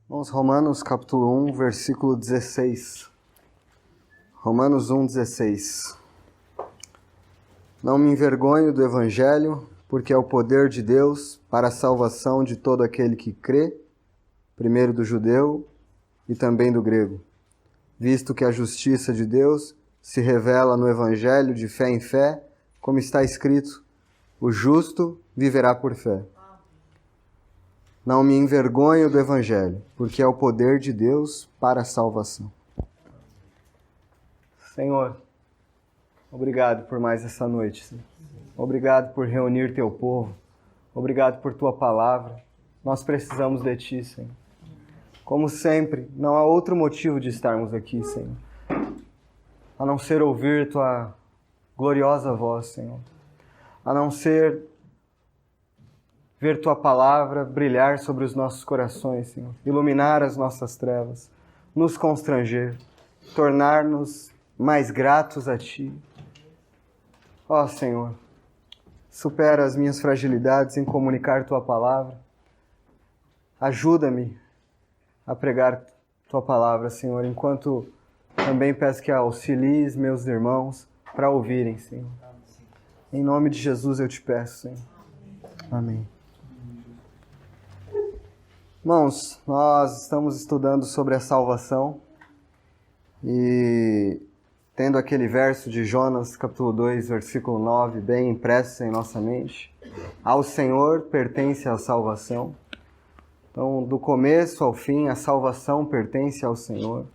Vamos, Romanos capítulo 1, versículo 16. Romanos 1, 16. Não me envergonho do Evangelho, porque é o poder de Deus para a salvação de todo aquele que crê, primeiro do judeu e também do grego, visto que a justiça de Deus se revela no Evangelho de fé em fé, como está escrito, o justo viverá por fé. Não me envergonho do Evangelho, porque é o poder de Deus para a salvação. Senhor, obrigado por mais essa noite, Senhor. Obrigado por reunir Teu povo. Obrigado por Tua palavra. Nós precisamos de Ti, Senhor. Como sempre, não há outro motivo de estarmos aqui, Senhor, a não ser ouvir Tua gloriosa voz, Senhor. A não ser ver Tua palavra brilhar sobre os nossos corações, Senhor. Iluminar as nossas trevas, nos constranger, tornar-nos mais gratos a Ti. Ó Senhor, supera as minhas fragilidades em comunicar Tua palavra. Ajuda-me a pregar Tua palavra, Senhor, enquanto também peço que auxilies meus irmãos para ouvirem, Senhor. Em nome de Jesus eu te peço, Senhor. Amém. Irmãos, nós estamos estudando sobre a salvação e tendo aquele verso de Jonas, capítulo 2, versículo 9, bem impresso em nossa mente. Ao Senhor pertence a salvação. Então, do começo ao fim, a salvação pertence ao Senhor.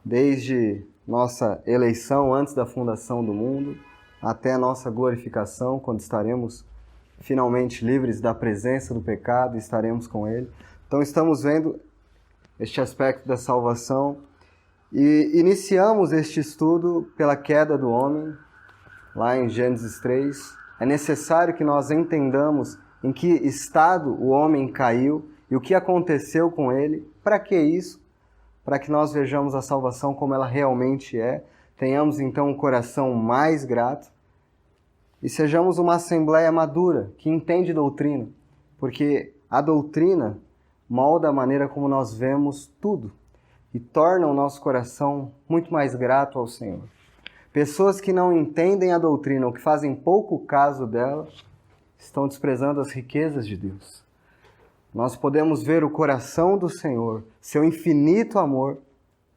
Desde nossa eleição antes da fundação do mundo, até a nossa glorificação, quando estaremos finalmente livres da presença do pecado e estaremos com Ele. Então estamos vendo este aspecto da salvação e iniciamos este estudo pela queda do homem, lá em Gênesis 3. É necessário que nós entendamos em que estado o homem caiu e o que aconteceu com ele. Para que isso? Para que nós vejamos a salvação como ela realmente é, tenhamos então um coração mais grato e sejamos uma assembleia madura, que entende doutrina, porque a doutrina molda a maneira como nós vemos tudo e torna o nosso coração muito mais grato ao Senhor. Pessoas que não entendem a doutrina ou que fazem pouco caso dela, estão desprezando as riquezas de Deus. Nós podemos ver o coração do Senhor, seu infinito amor,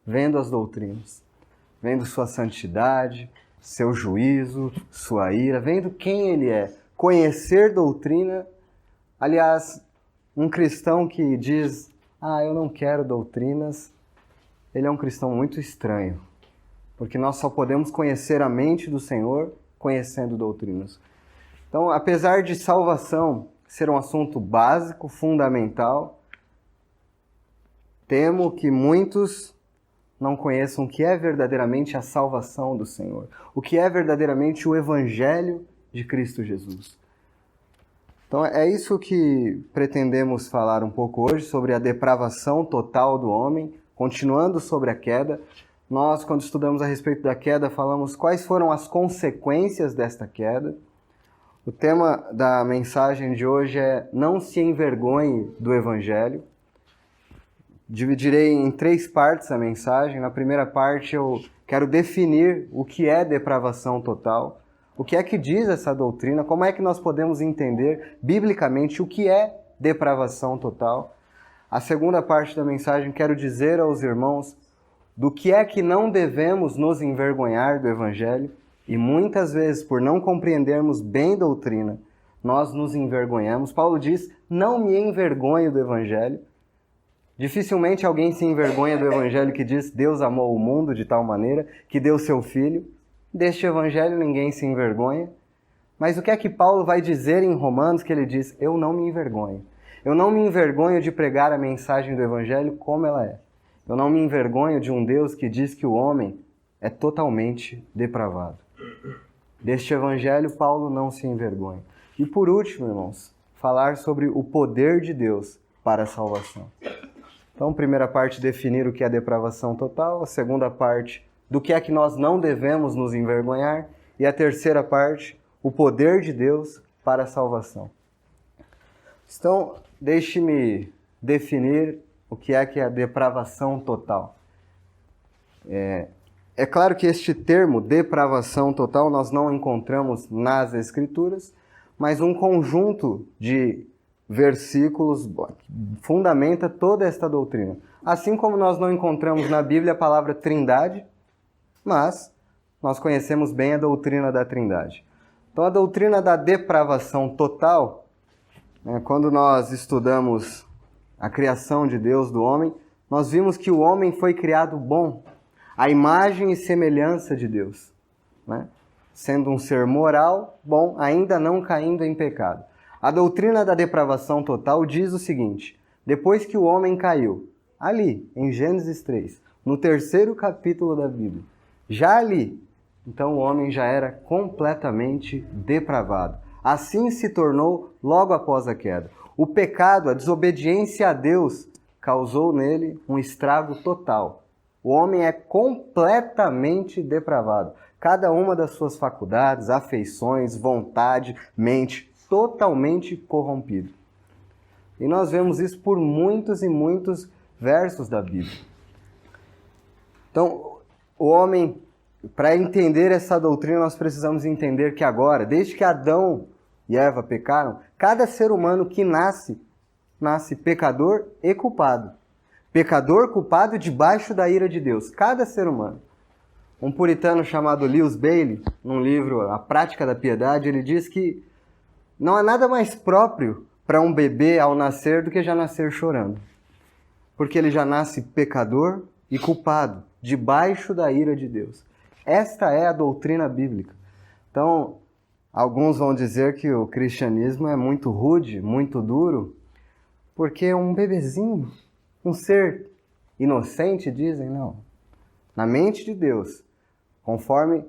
vendo as doutrinas, vendo sua santidade, seu juízo, sua ira, vendo quem Ele é. Conhecer doutrina, aliás, um cristão que diz, eu não quero doutrinas, ele é um cristão muito estranho, porque nós só podemos conhecer a mente do Senhor conhecendo doutrinas. Então, apesar de salvação ser um assunto básico, fundamental, temo que muitos não conheçam o que é verdadeiramente a salvação do Senhor, o que é verdadeiramente o Evangelho de Cristo Jesus. Então é isso que pretendemos falar um pouco hoje, sobre a depravação total do homem, continuando sobre a queda. Nós, quando estudamos a respeito da queda, falamos quais foram as consequências desta queda. O tema da mensagem de hoje é não se envergonhe do Evangelho. Dividirei em 3 partes a mensagem. Na primeira parte eu quero definir o que é depravação total. O que é que diz essa doutrina? Como é que nós podemos entender biblicamente o que é depravação total? A segunda parte da mensagem quero dizer aos irmãos do que é que não devemos nos envergonhar do Evangelho e muitas vezes, por não compreendermos bem doutrina, nós nos envergonhamos. Paulo diz, não me envergonho do Evangelho. Dificilmente alguém se envergonha do Evangelho que diz Deus amou o mundo de tal maneira que deu seu Filho. Deste Evangelho ninguém se envergonha. Mas o que é que Paulo vai dizer em Romanos que ele diz? Eu não me envergonho. Eu não me envergonho de pregar a mensagem do Evangelho como ela é. Eu não me envergonho de um Deus que diz que o homem é totalmente depravado. Deste Evangelho, Paulo não se envergonha. E por último, irmãos, falar sobre o poder de Deus para a salvação. Então, primeira parte, definir o que é depravação total. A segunda parte, do que é que nós não devemos nos envergonhar. E a terceira parte, o poder de Deus para a salvação. Então, deixe-me definir o que é a depravação total. É claro que este termo, depravação total, nós não encontramos nas Escrituras, mas um conjunto de versículos fundamenta toda esta doutrina. Assim como nós não encontramos na Bíblia a palavra trindade, mas nós conhecemos bem a doutrina da trindade. Então, a doutrina da depravação total, quando nós estudamos a criação de Deus do homem, nós vimos que o homem foi criado bom, à imagem e semelhança de Deus, né? Sendo um ser moral, bom, ainda não caindo em pecado. A doutrina da depravação total diz o seguinte: depois que o homem caiu, ali, em Gênesis 3, no 3º capítulo da Bíblia, já ali, então o homem já era completamente depravado. Assim se tornou logo após a queda. O pecado, a desobediência a Deus, causou nele um estrago total. O homem é completamente depravado. Cada uma das suas faculdades, afeições, vontade, mente, totalmente corrompido. E nós vemos isso por muitos e muitos versos da Bíblia. Então, o homem, para entender essa doutrina, nós precisamos entender que agora, desde que Adão e Eva pecaram, cada ser humano que nasce pecador e culpado. Pecador culpado debaixo da ira de Deus. Cada ser humano. Um puritano chamado Lewis Bailey, num livro A Prática da Piedade, ele diz que não há nada mais próprio para um bebê ao nascer do que já nascer chorando. Porque ele já nasce pecador e culpado, debaixo da ira de Deus. Esta é a doutrina bíblica. Então, alguns vão dizer que o cristianismo é muito rude, muito duro, porque um bebezinho, um ser inocente, dizem, não. Na mente de Deus, conforme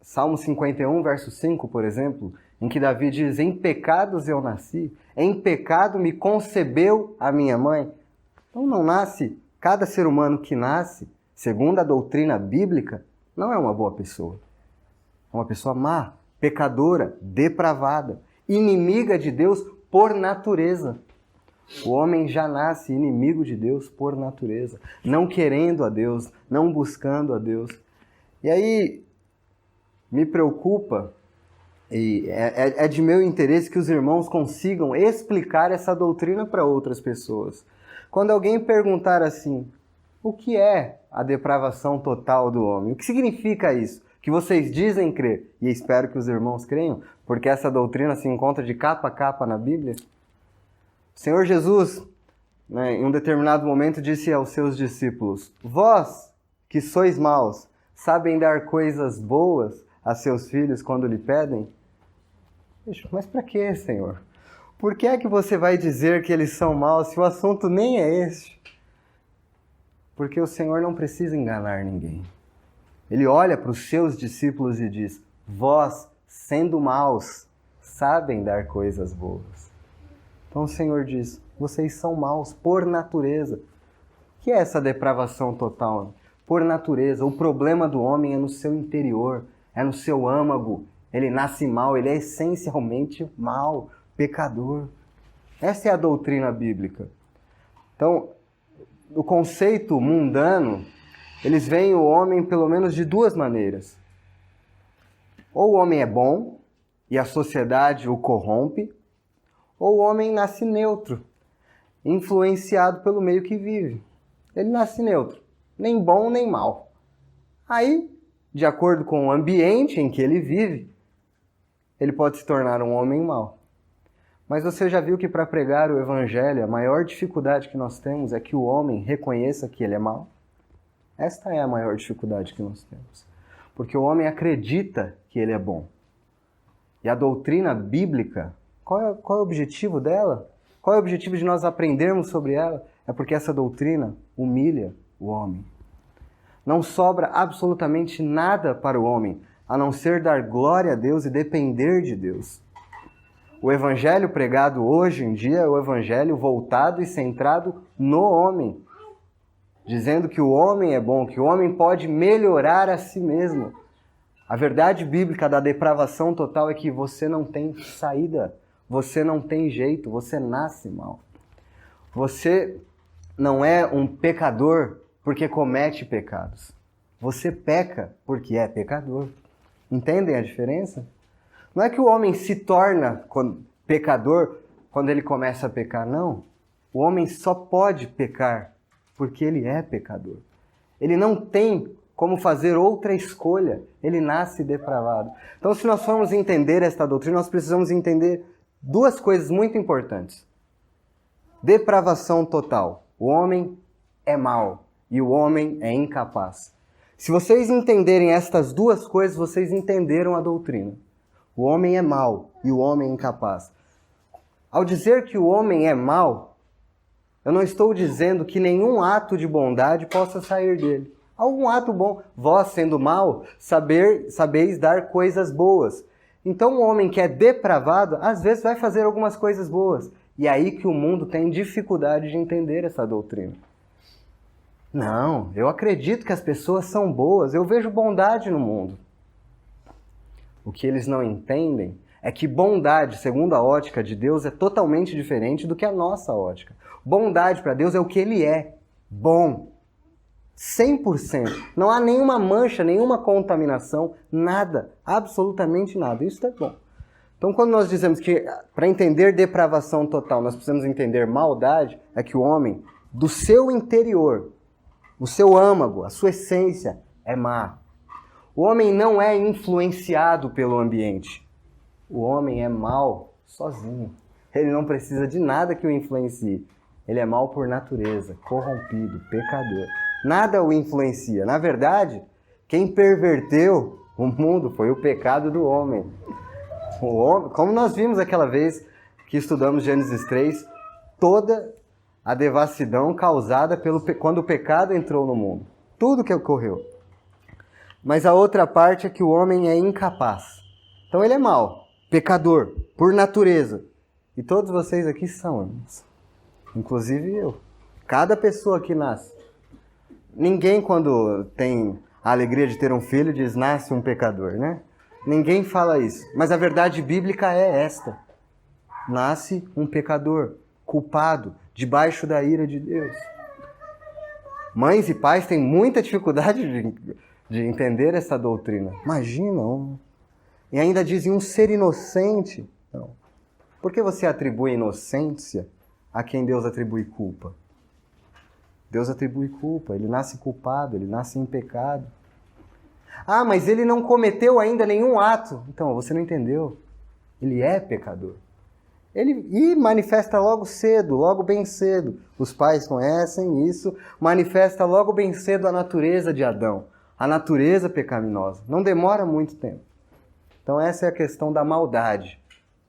Salmo 51, verso 5, por exemplo, em que Davi diz: em pecados eu nasci, em pecado me concebeu a minha mãe. Então não nasce, cada ser humano que nasce, segundo a doutrina bíblica, não é uma boa pessoa. É uma pessoa má, pecadora, depravada, inimiga de Deus por natureza. O homem já nasce inimigo de Deus por natureza, não querendo a Deus, não buscando a Deus. E aí me preocupa, e é de meu interesse que os irmãos consigam explicar essa doutrina para outras pessoas. Quando alguém perguntar assim: o que é a depravação total do homem? O que significa isso? Que vocês dizem crer, e espero que os irmãos creiam, porque essa doutrina se encontra de capa a capa na Bíblia. O Senhor Jesus, em um determinado momento, disse aos seus discípulos: vós, que sois maus, sabem dar coisas boas a seus filhos quando lhe pedem? Mas para que, Senhor? Por que é que você vai dizer que eles são maus se o assunto nem é este? Porque o Senhor não precisa enganar ninguém. Ele olha para os seus discípulos e diz: vós, sendo maus, sabem dar coisas boas. Então o Senhor diz: vocês são maus por natureza. O que é essa depravação total? Por natureza. O problema do homem é no seu interior, é no seu âmago. Ele nasce mal, ele é essencialmente mau, pecador. Essa é a doutrina bíblica. Então, o conceito mundano, eles veem o homem pelo menos de duas maneiras. Ou o homem é bom e a sociedade o corrompe, ou o homem nasce neutro, influenciado pelo meio que vive. Ele nasce neutro, nem bom nem mal. Aí, de acordo com o ambiente em que ele vive, ele pode se tornar um homem mau. Mas você já viu que para pregar o evangelho, a maior dificuldade que nós temos é que o homem reconheça que ele é mau? Esta é a maior dificuldade que nós temos. Porque o homem acredita que ele é bom. E a doutrina bíblica, qual é o objetivo dela? Qual é o objetivo de nós aprendermos sobre ela? É porque essa doutrina humilha o homem. Não sobra absolutamente nada para o homem, a não ser dar glória a Deus e depender de Deus. O evangelho pregado hoje em dia é o evangelho voltado e centrado no homem, dizendo que o homem é bom, que o homem pode melhorar a si mesmo. A verdade bíblica da depravação total é que você não tem saída, você não tem jeito, você nasce mal. Você não é um pecador porque comete pecados. Você peca porque é pecador. Entendem a diferença? Não é que o homem se torna pecador quando ele começa a pecar, não. O homem só pode pecar porque ele é pecador. Ele não tem como fazer outra escolha. Ele nasce depravado. Então, se nós formos entender esta doutrina, nós precisamos entender duas coisas muito importantes. Depravação total. O homem é mau e o homem é incapaz. Se vocês entenderem estas duas coisas, vocês entenderam a doutrina. O homem é mau e o homem é incapaz. Ao dizer que o homem é mau, eu não estou dizendo que nenhum ato de bondade possa sair dele. Algum ato bom. Vós, sendo mau, sabeis dar coisas boas. Então, o homem que é depravado, às vezes vai fazer algumas coisas boas. E é aí que o mundo tem dificuldade de entender essa doutrina. Não, eu acredito que as pessoas são boas. Eu vejo bondade no mundo. O que eles não entendem é que bondade, segundo a ótica de Deus, é totalmente diferente do que a nossa ótica. Bondade para Deus é o que Ele é. Bom. 100%. Não há nenhuma mancha, nenhuma contaminação, nada. Absolutamente nada. Isso é bom. Então, quando nós dizemos que para entender depravação total, nós precisamos entender maldade, é que o homem, do seu interior, o seu âmago, a sua essência, é má. O homem não é influenciado pelo ambiente. O homem é mau sozinho. Ele não precisa de nada que o influencie. Ele é mau por natureza, corrompido, pecador. Nada o influencia. Na verdade, quem perverteu o mundo foi o pecado do homem. O homem, como nós vimos aquela vez que estudamos Gênesis 3, toda a devassidão causada quando o pecado entrou no mundo. Tudo que ocorreu. Mas a outra parte é que o homem é incapaz. Então ele é mau, pecador, por natureza. E todos vocês aqui são, irmãos. Inclusive eu. Cada pessoa que nasce. Ninguém, quando tem a alegria de ter um filho, diz, nasce um pecador, né? Ninguém fala isso. Mas a verdade bíblica é esta. Nasce um pecador, culpado, debaixo da ira de Deus. Mães e pais têm muita dificuldade de entender essa doutrina. Imagina. E ainda dizem um ser inocente. Não. Por que você atribui inocência a quem Deus atribui culpa? Deus atribui culpa, ele nasce culpado, ele nasce em pecado. Ah, mas ele não cometeu ainda nenhum ato. Então, você não entendeu. Ele é pecador. E manifesta logo cedo, logo bem cedo. Os pais conhecem isso. Manifesta logo bem cedo a natureza de Adão. A natureza pecaminosa. Não demora muito tempo. Então essa é a questão da maldade,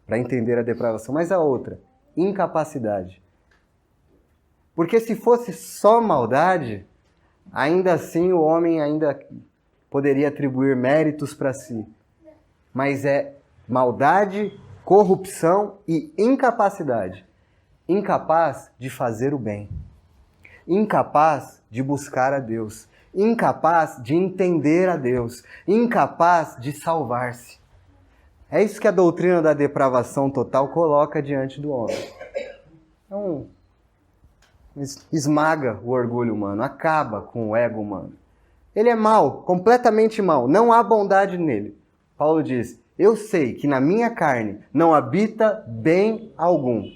para entender a depravação. Mas a outra, incapacidade. Porque se fosse só maldade, ainda assim o homem ainda poderia atribuir méritos para si. Mas é maldade, corrupção e incapacidade. Incapaz de fazer o bem. Incapaz de buscar a Deus. Incapaz de entender a Deus. Incapaz de salvar-se. É isso que a doutrina da depravação total coloca diante do homem. Então, esmaga o orgulho humano, acaba com o ego humano. Ele é mau, completamente mau, não há bondade nele. Paulo diz, eu sei que na minha carne não habita bem algum.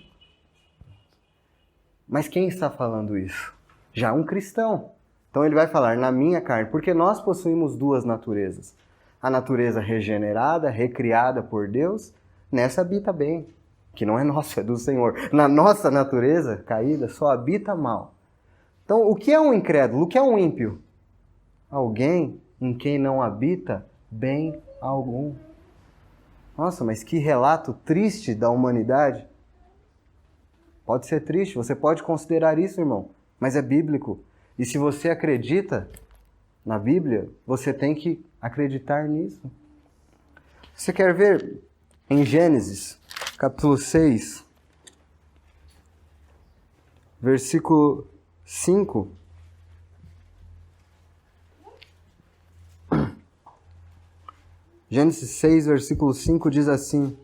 Mas quem está falando isso? Já um cristão. Então ele vai falar na minha carne, porque nós possuímos duas naturezas. A natureza regenerada, recriada por Deus, nessa habita bem, que não é nossa, é do Senhor. Na nossa natureza caída só habita mal. Então o que é um incrédulo? O que é um ímpio? Alguém em quem não habita bem algum. Nossa, mas que relato triste da humanidade. Pode ser triste, você pode considerar isso, irmão, mas é bíblico. E se você acredita na Bíblia, você tem que acreditar nisso. Você quer ver em Gênesis, capítulo 6, versículo 5? Gênesis 6, versículo 5 diz assim: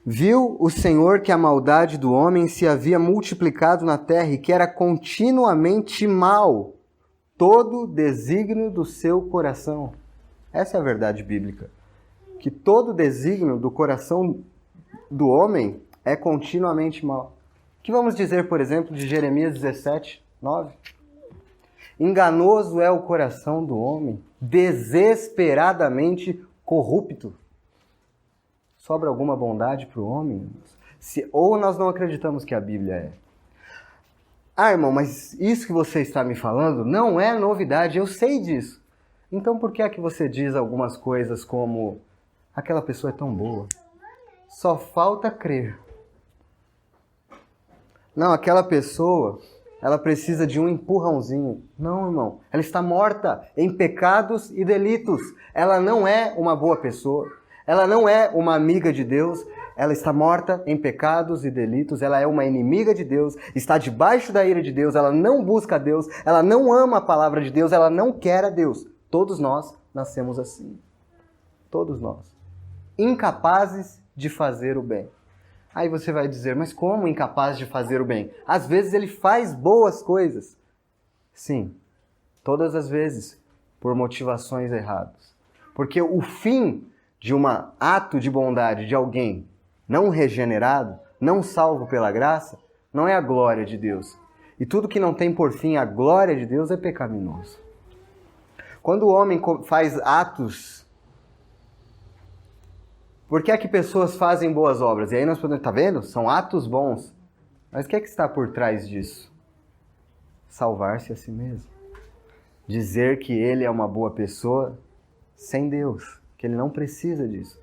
Viu o Senhor que a maldade do homem se havia multiplicado na terra e que era continuamente mal todo desígnio do seu coração. Essa é a verdade bíblica. Que todo desígnio do coração do homem é continuamente mal. O que vamos dizer, por exemplo, de Jeremias 17, 9? Enganoso é o coração do homem, desesperadamente corrupto. Sobra alguma bondade para o homem? Ou nós não acreditamos que a Bíblia é? Ah, irmão, mas isso que você está me falando não é novidade, eu sei disso. Então por que é que você diz algumas coisas como aquela pessoa é tão boa? Só falta crer. Não, aquela pessoa, ela precisa de um empurrãozinho. Não, irmão, ela está morta em pecados e delitos. Ela não é uma boa pessoa. Ela não é uma amiga de Deus. Ela está morta em pecados e delitos. Ela é uma inimiga de Deus. Está debaixo da ira de Deus. Ela não busca a Deus. Ela não ama a palavra de Deus. Ela não quer a Deus. Todos nós nascemos assim. Todos nós. Incapazes de fazer o bem. Aí você vai dizer, mas como incapaz de fazer o bem? Às vezes ele faz boas coisas. Sim, todas as vezes, por motivações erradas. Porque o fim de um ato de bondade de alguém não regenerado, não salvo pela graça, não é a glória de Deus. E tudo que não tem por fim a glória de Deus é pecaminoso. Quando o homem faz atos... Por que é que pessoas fazem boas obras? E aí nós podemos, tá vendo? São atos bons. Mas o que é que está por trás disso? Salvar-se a si mesmo. Dizer que ele é uma boa pessoa sem Deus. Que ele não precisa disso.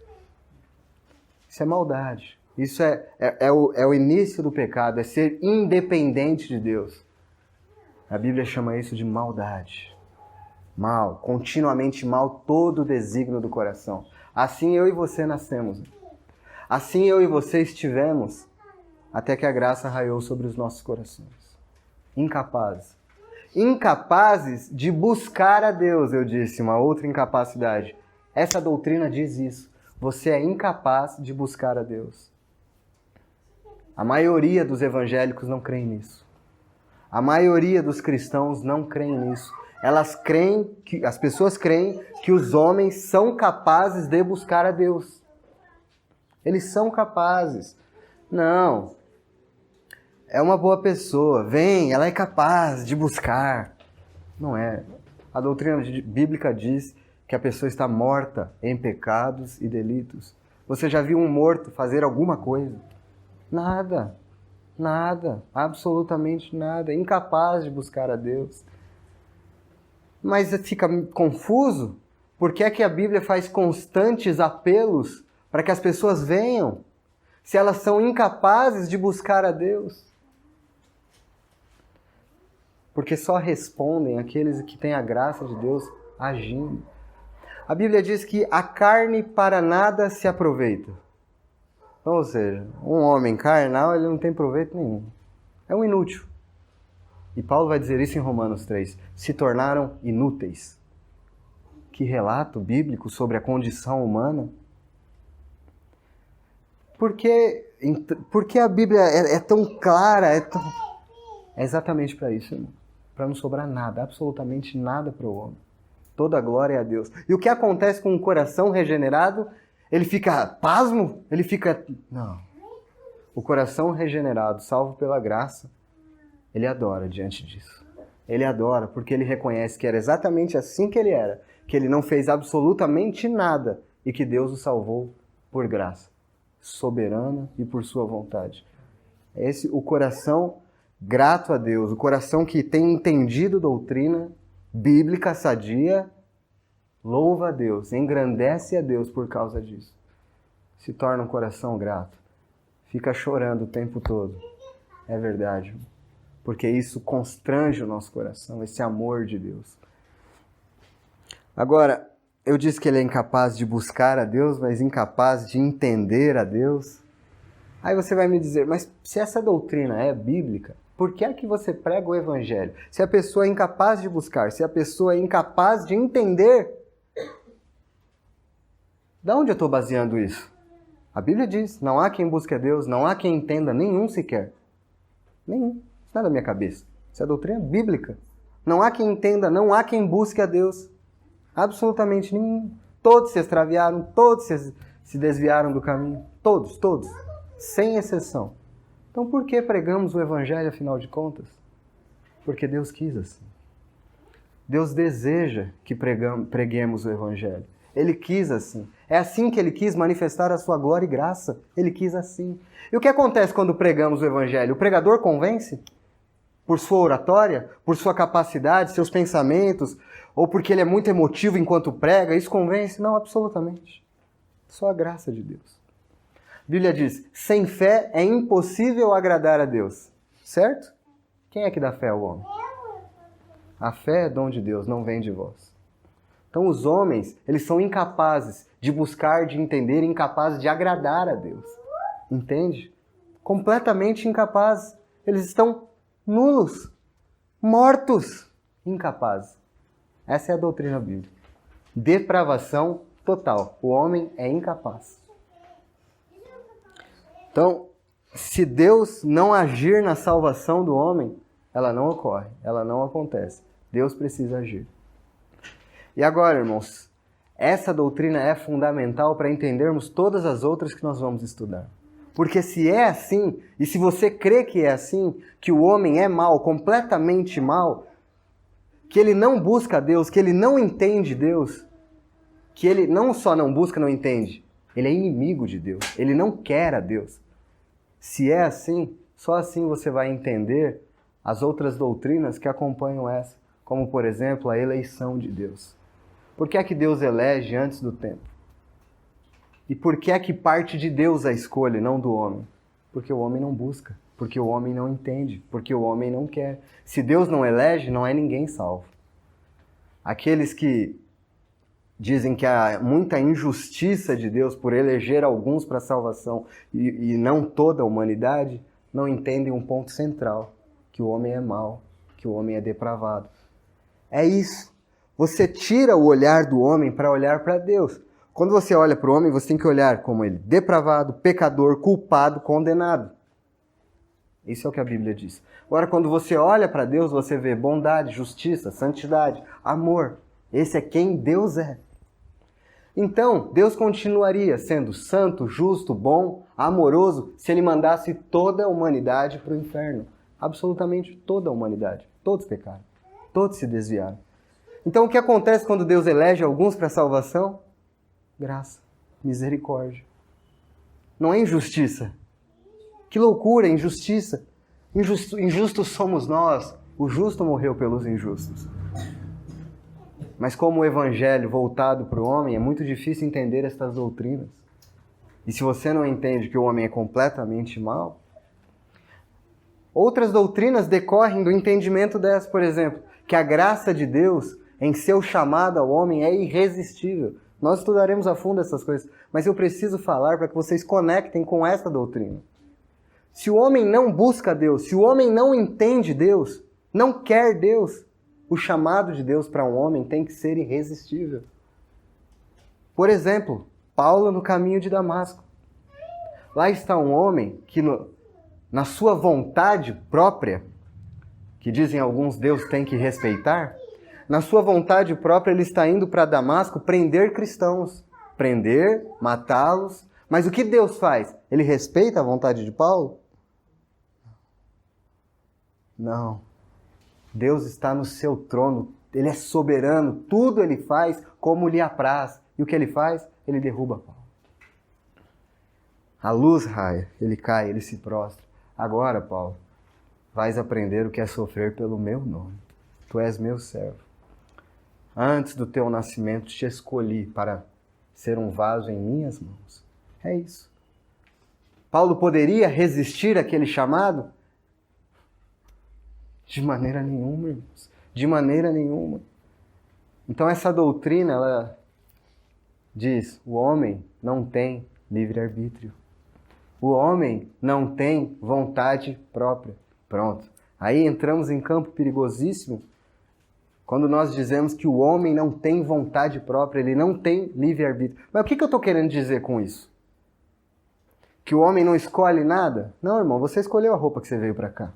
Isso é maldade. Isso é o início do pecado. É ser independente de Deus. A Bíblia chama isso de maldade. Mal, continuamente mal, todo o desígnio do coração. Assim eu e você nascemos. Assim eu e você estivemos até que a graça raiou sobre os nossos corações. Incapazes. Incapazes de buscar a Deus, eu disse, uma outra incapacidade. Essa doutrina diz isso. Você é incapaz de buscar a Deus. A maioria dos evangélicos não creem nisso. A maioria dos cristãos não creem nisso. As pessoas creem que os homens são capazes de buscar a Deus. Eles são capazes. Não. É uma boa pessoa. Vem, ela é capaz de buscar. Não é. A doutrina bíblica diz que a pessoa está morta em pecados e delitos. Você já viu um morto fazer alguma coisa? Nada. Nada. Absolutamente nada. Incapaz de buscar a Deus. Mas fica confuso, porque é que a Bíblia faz constantes apelos para que as pessoas venham, se elas são incapazes de buscar a Deus? Porque só respondem aqueles que têm a graça de Deus agindo. A Bíblia diz que a carne para nada se aproveita. Ou seja, um homem carnal ele não tem proveito nenhum. É um inútil. E Paulo vai dizer isso em Romanos 3. Se tornaram inúteis. Que relato bíblico sobre a condição humana. Por que a Bíblia é tão clara? É exatamente para isso, irmão. Para não sobrar nada, absolutamente nada para o homem. Toda a glória é a Deus. E o que acontece com um coração regenerado? Ele fica pasmo? Ele fica... Não. O coração regenerado, salvo pela graça, ele adora diante disso. Ele adora porque ele reconhece que era exatamente assim que ele era. Que ele não fez absolutamente nada e que Deus o salvou por graça. Soberana e por sua vontade. Esse o coração grato a Deus. O coração que tem entendido doutrina bíblica sadia, louva a Deus, engrandece a Deus por causa disso. Se torna um coração grato. Fica chorando o tempo todo. É verdade. Porque isso constrange o nosso coração, esse amor de Deus. Agora, eu disse que ele é incapaz de buscar a Deus, mas incapaz de entender a Deus. Aí você vai me dizer, mas se essa doutrina é bíblica, por que é que você prega o Evangelho? Se a pessoa é incapaz de buscar, se a pessoa é incapaz de entender, de onde eu estou baseando isso? A Bíblia diz, não há quem busque a Deus, não há quem entenda, nenhum sequer. Nenhum. Isso não é da minha cabeça. Isso é doutrina bíblica. Não há quem entenda, não há quem busque a Deus. Absolutamente nenhum. Todos se extraviaram, todos se desviaram do caminho. Todos, todos. Sem exceção. Então por que pregamos o Evangelho, afinal de contas? Porque Deus quis assim. Deus deseja que preguemos o Evangelho. Ele quis assim. É assim que Ele quis manifestar a sua glória e graça. Ele quis assim. E o que acontece quando pregamos o Evangelho? O pregador convence? Por sua oratória? Por sua capacidade, seus pensamentos? Ou porque ele é muito emotivo enquanto prega? Isso convence? Não, absolutamente. Só a graça de Deus. A Bíblia diz, sem fé é impossível agradar a Deus. Certo? Quem é que dá fé ao homem? A fé é dom de Deus, não vem de vós. Então os homens, eles são incapazes de buscar, de entender, incapazes de agradar a Deus. Entende? Completamente incapazes. Eles estão nulos, mortos, incapazes. Essa é a doutrina bíblica. Depravação total. O homem é incapaz. Então, se Deus não agir na salvação do homem, ela não ocorre, ela não acontece. Deus precisa agir. E agora, irmãos, essa doutrina é fundamental para entendermos todas as outras que nós vamos estudar. Porque se é assim, e se você crê que é assim, que o homem é mau, completamente mau, que ele não busca Deus, que ele não entende Deus, que ele não só não busca, não entende, ele é inimigo de Deus, ele não quer a Deus. Se é assim, só assim você vai entender as outras doutrinas que acompanham essa, como, por exemplo, a eleição de Deus. Por que é que Deus elege antes do tempo? E por que é que parte de Deus a escolha, não do homem? Porque o homem não busca, porque o homem não entende, porque o homem não quer. Se Deus não elege, não é ninguém salvo. Aqueles que dizem que há muita injustiça de Deus por eleger alguns para a salvação e não toda a humanidade, não entendem um ponto central, que o homem é mau, que o homem é depravado. É isso. Você tira o olhar do homem para olhar para Deus. Quando você olha para o homem, você tem que olhar como ele depravado, pecador, culpado, condenado. Isso é o que a Bíblia diz. Agora, quando você olha para Deus, você vê bondade, justiça, santidade, amor. Esse é quem Deus é. Então, Deus continuaria sendo santo, justo, bom, amoroso, se Ele mandasse toda a humanidade para o inferno. Absolutamente toda a humanidade. Todos pecaram. Todos se desviaram. Então, o que acontece quando Deus elege alguns para a salvação? Graça, misericórdia. Não é injustiça. Que loucura, injustiça. Injustos somos nós. O justo morreu pelos injustos. Mas como o evangelho voltado para o homem, é muito difícil entender estas doutrinas. E se você não entende que o homem é completamente mau, outras doutrinas decorrem do entendimento dessas, por exemplo, que a graça de Deus em seu chamado ao homem é irresistível. Nós estudaremos a fundo essas coisas, mas eu preciso falar para que vocês conectem com essa doutrina. Se o homem não busca Deus, se o homem não entende Deus, não quer Deus, o chamado de Deus para um homem tem que ser irresistível. Por exemplo, Paulo no caminho de Damasco. Lá está um homem que na sua vontade própria, que dizem alguns Deus tem que respeitar, na sua vontade própria ele está indo para Damasco prender cristãos. Prender, matá-los. Mas o que Deus faz? Ele respeita a vontade de Paulo? Não. Deus está no seu trono. Ele é soberano. Tudo ele faz como lhe apraz. E o que ele faz? Ele derruba Paulo. A luz raia. Ele cai, ele se prostra. Agora, Paulo, vais aprender o que é sofrer pelo meu nome. Tu és meu servo. Antes do teu nascimento te escolhi para ser um vaso em minhas mãos. É isso. Paulo poderia resistir àquele chamado? De maneira nenhuma, irmãos. De maneira nenhuma. Então essa doutrina, ela diz, o homem não tem livre-arbítrio. O homem não tem vontade própria. Pronto. Aí entramos em campo perigosíssimo, quando nós dizemos que o homem não tem vontade própria, ele não tem livre-arbítrio. Mas o que eu estou querendo dizer com isso? Que o homem não escolhe nada? Não, irmão, você escolheu a roupa que você veio para cá.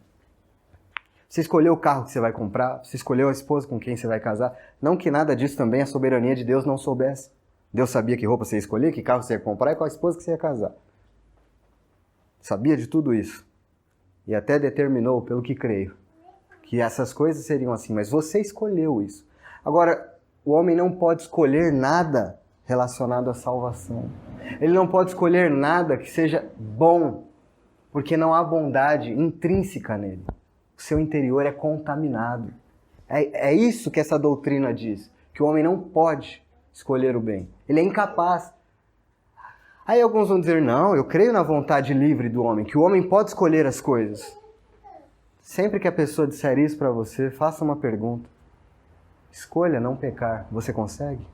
Você escolheu o carro que você vai comprar, você escolheu a esposa com quem você vai casar. Não que nada disso também a soberania de Deus não soubesse. Deus sabia que roupa você ia escolher, que carro você ia comprar e qual a esposa que você ia casar. Sabia de tudo isso. E até determinou, pelo que creio, que essas coisas seriam assim. Mas você escolheu isso. Agora, o homem não pode escolher nada relacionado à salvação. Ele não pode escolher nada que seja bom, porque não há bondade intrínseca nele. O seu interior é contaminado. É isso que essa doutrina diz, que o homem não pode escolher o bem. Ele é incapaz. Aí alguns vão dizer, não, eu creio na vontade livre do homem, que o homem pode escolher as coisas. Sempre que a pessoa disser isso para você, faça uma pergunta. Escolha não pecar. Você consegue?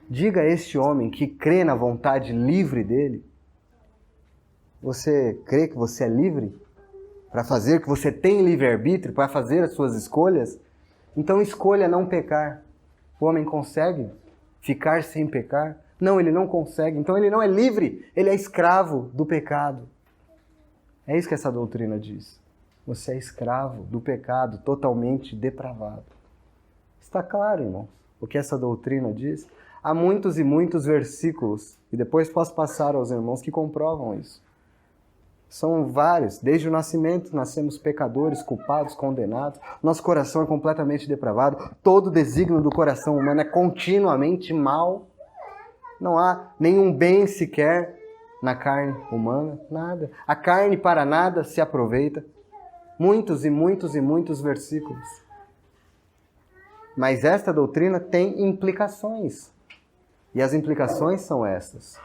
Diga a este homem que crê na vontade livre dele. Você crê que você é livre para fazer, que você tem livre-arbítrio para fazer as suas escolhas? Então escolha não pecar. O homem consegue ficar sem pecar? Não, ele não consegue. Então ele não é livre, ele é escravo do pecado. É isso que essa doutrina diz. Você é escravo do pecado, totalmente depravado. Está claro, irmãos, o que essa doutrina diz? Há muitos e muitos versículos, e depois posso passar aos irmãos que comprovam isso. São vários. Desde o nascimento, nascemos pecadores, culpados, condenados. Nosso coração é completamente depravado. Todo desígnio do coração humano é continuamente mal. Não há nenhum bem sequer na carne humana, nada. A carne para nada se aproveita. Muitos e muitos e muitos versículos. Mas esta doutrina tem implicações. E as implicações são estas.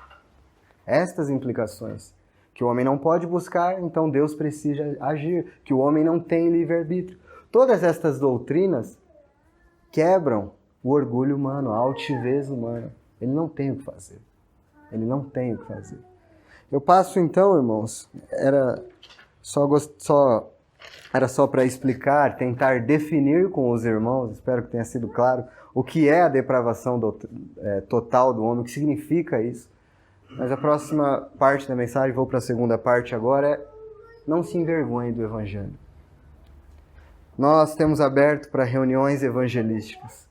Estas implicações. Que o homem não pode buscar, então Deus precisa agir. Que o homem não tem livre-arbítrio. Todas estas doutrinas quebram o orgulho humano, a altivez humana. Ele não tem o que fazer. Ele não tem o que fazer. Eu passo então, irmãos, era só para explicar, tentar definir com os irmãos, espero que tenha sido claro, o que é a depravação total do homem, o que significa isso. Mas a próxima parte da mensagem, vou para a segunda parte agora, é não se envergonhe do Evangelho. Nós temos aberto para reuniões evangelísticas.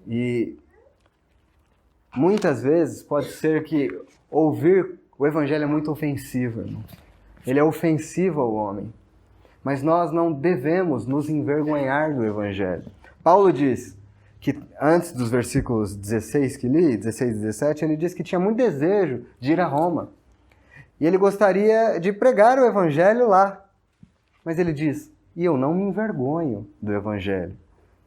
E muitas vezes pode ser que ouvir o Evangelho é muito ofensivo, irmão. Ele é ofensivo ao homem. Mas nós não devemos nos envergonhar do Evangelho. Paulo diz que antes dos versículos 16 que li, 16 e 17, ele diz que tinha muito desejo de ir a Roma. E ele gostaria de pregar o Evangelho lá. Mas ele diz, e eu não me envergonho do Evangelho.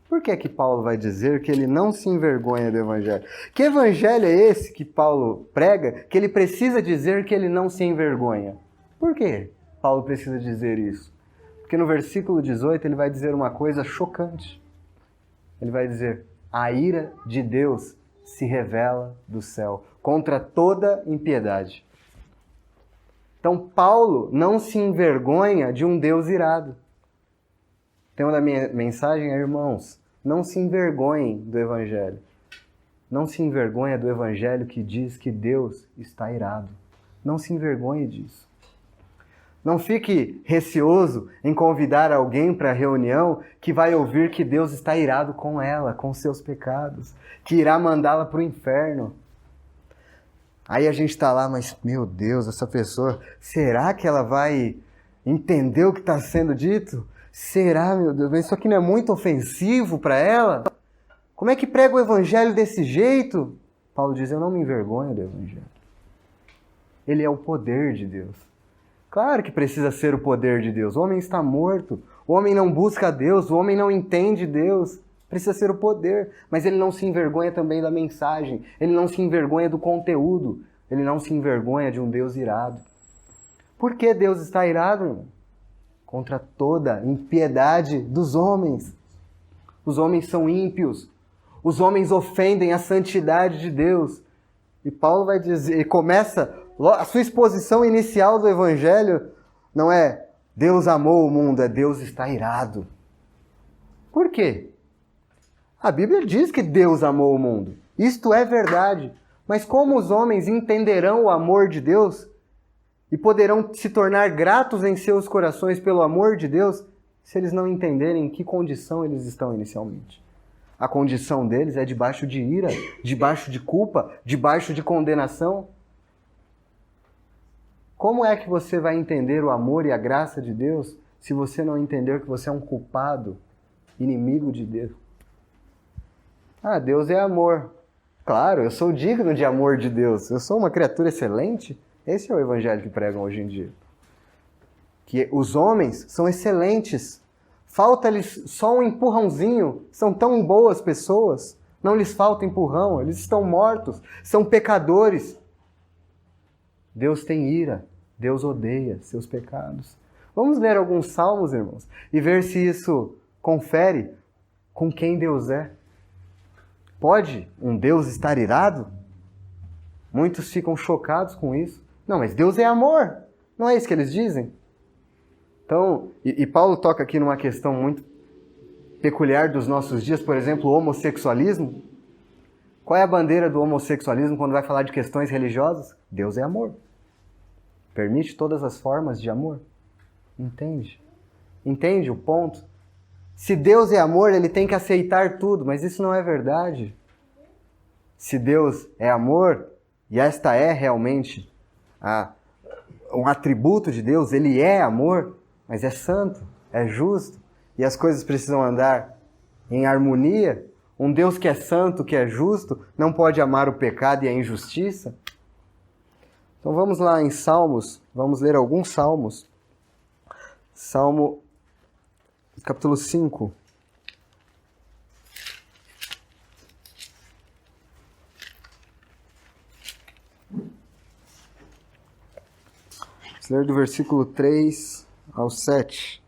Por que que Paulo vai dizer que ele não se envergonha do Evangelho? Que Evangelho é esse que Paulo prega, que ele precisa dizer que ele não se envergonha? Por que Paulo precisa dizer isso? Porque no versículo 18 ele vai dizer uma coisa chocante. Ele vai dizer, a ira de Deus se revela do céu contra toda impiedade. Então Paulo não se envergonha de um Deus irado. O tema da minha mensagem é, irmãos, não se envergonhem do Evangelho. Não se envergonhe do Evangelho que diz que Deus está irado. Não se envergonhe disso. Não fique receoso em convidar alguém para a reunião que vai ouvir que Deus está irado com ela, com seus pecados, que irá mandá-la para o inferno. Aí a gente está lá, mas, meu Deus, essa pessoa, será que ela vai entender o que está sendo dito? Será, meu Deus, mas isso aqui não é muito ofensivo para ela? Como é que prega o Evangelho desse jeito? Paulo diz, eu não me envergonho do Evangelho. Ele é o poder de Deus. Claro que precisa ser o poder de Deus. O homem está morto. O homem não busca Deus. O homem não entende Deus. Precisa ser o poder. Mas ele não se envergonha também da mensagem. Ele não se envergonha do conteúdo. Ele não se envergonha de um Deus irado. Por que Deus está irado, irmão? Contra toda impiedade dos homens. Os homens são ímpios. Os homens ofendem a santidade de Deus. E Paulo vai dizer, ele começa a sua exposição inicial do Evangelho, não é Deus amou o mundo, é Deus está irado. Por quê? A Bíblia diz que Deus amou o mundo. Isto é verdade. Mas como os homens entenderão o amor de Deus e poderão se tornar gratos em seus corações pelo amor de Deus, se eles não entenderem em que condição eles estão inicialmente? A condição deles é debaixo de ira, debaixo de culpa, debaixo de condenação. Como é que você vai entender o amor e a graça de Deus se você não entender que você é um culpado, inimigo de Deus? Ah, Deus é amor. Claro, eu sou digno de amor de Deus. Eu sou uma criatura excelente. Esse é o evangelho que pregam hoje em dia. Que os homens são excelentes. Falta-lhes só um empurrãozinho. São tão boas pessoas. Não lhes falta empurrão. Eles estão mortos. São pecadores. Deus tem ira. Deus odeia seus pecados. Vamos ler alguns salmos, irmãos, e ver se isso confere com quem Deus é. Pode um Deus estar irado? Muitos ficam chocados com isso. Não, mas Deus é amor. Não é isso que eles dizem? Então, e Paulo toca aqui numa questão muito peculiar dos nossos dias, por exemplo, o homossexualismo. Qual é a bandeira do homossexualismo quando vai falar de questões religiosas? Deus é amor. Permite todas as formas de amor. Entende? Entende o ponto? Se Deus é amor, ele tem que aceitar tudo, mas isso não é verdade. Se Deus é amor, e esta é realmente um atributo de Deus, ele é amor, mas é santo, é justo, e as coisas precisam andar em harmonia. Um Deus que é santo, que é justo, não pode amar o pecado e a injustiça. Então vamos lá em Salmos, vamos ler alguns Salmos. Salmo capítulo 5. Vamos ler do versículo 3 ao 7.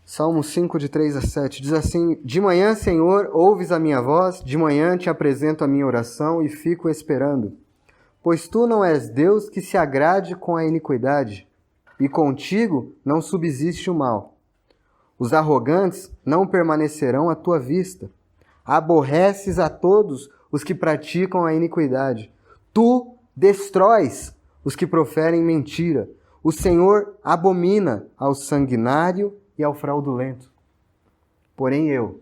Salmo 5, de 3 a 7. Diz assim: De manhã, Senhor, ouves a minha voz, de manhã te apresento a minha oração e fico esperando. Pois tu não és Deus que se agrade com a iniquidade, e contigo não subsiste o mal. Os arrogantes não permanecerão à tua vista. Aborreces a todos os que praticam a iniquidade. Tu destróis os que proferem mentira. O Senhor abomina ao sanguinário e ao fraudulento. Porém eu,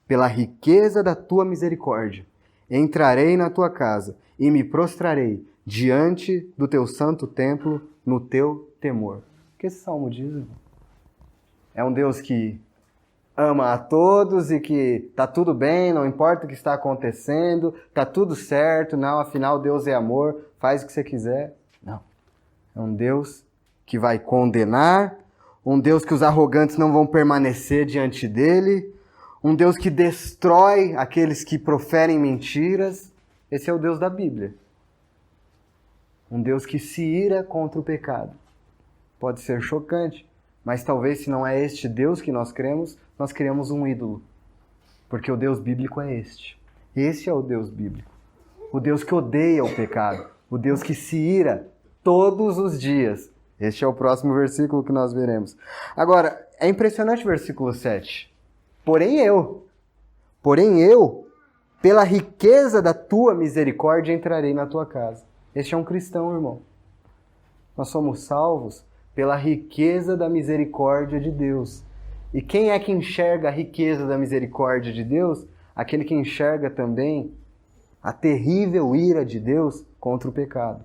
pela riqueza da tua misericórdia, entrarei na tua casa e me prostrarei diante do teu santo templo no teu temor. O que esse salmo diz, irmão? É um Deus que ama a todos e que tá tudo bem, não importa o que está acontecendo, tá tudo certo, não, afinal Deus é amor, faz o que você quiser. Não. É um Deus que vai condenar, um Deus que os arrogantes não vão permanecer diante dele, um Deus que destrói aqueles que proferem mentiras. Esse é o Deus da Bíblia. Um Deus que se ira contra o pecado. Pode ser chocante, mas talvez se não é este Deus que nós criamos um ídolo. Porque o Deus bíblico é este. Este é o Deus bíblico. O Deus que odeia o pecado. O Deus que se ira todos os dias. Este é o próximo versículo que nós veremos. Agora, é impressionante o versículo 7. Porém eu, pela riqueza da tua misericórdia, entrarei na tua casa. Este é um cristão, irmão. Nós somos salvos pela riqueza da misericórdia de Deus. E quem é que enxerga a riqueza da misericórdia de Deus? Aquele que enxerga também a terrível ira de Deus contra o pecado.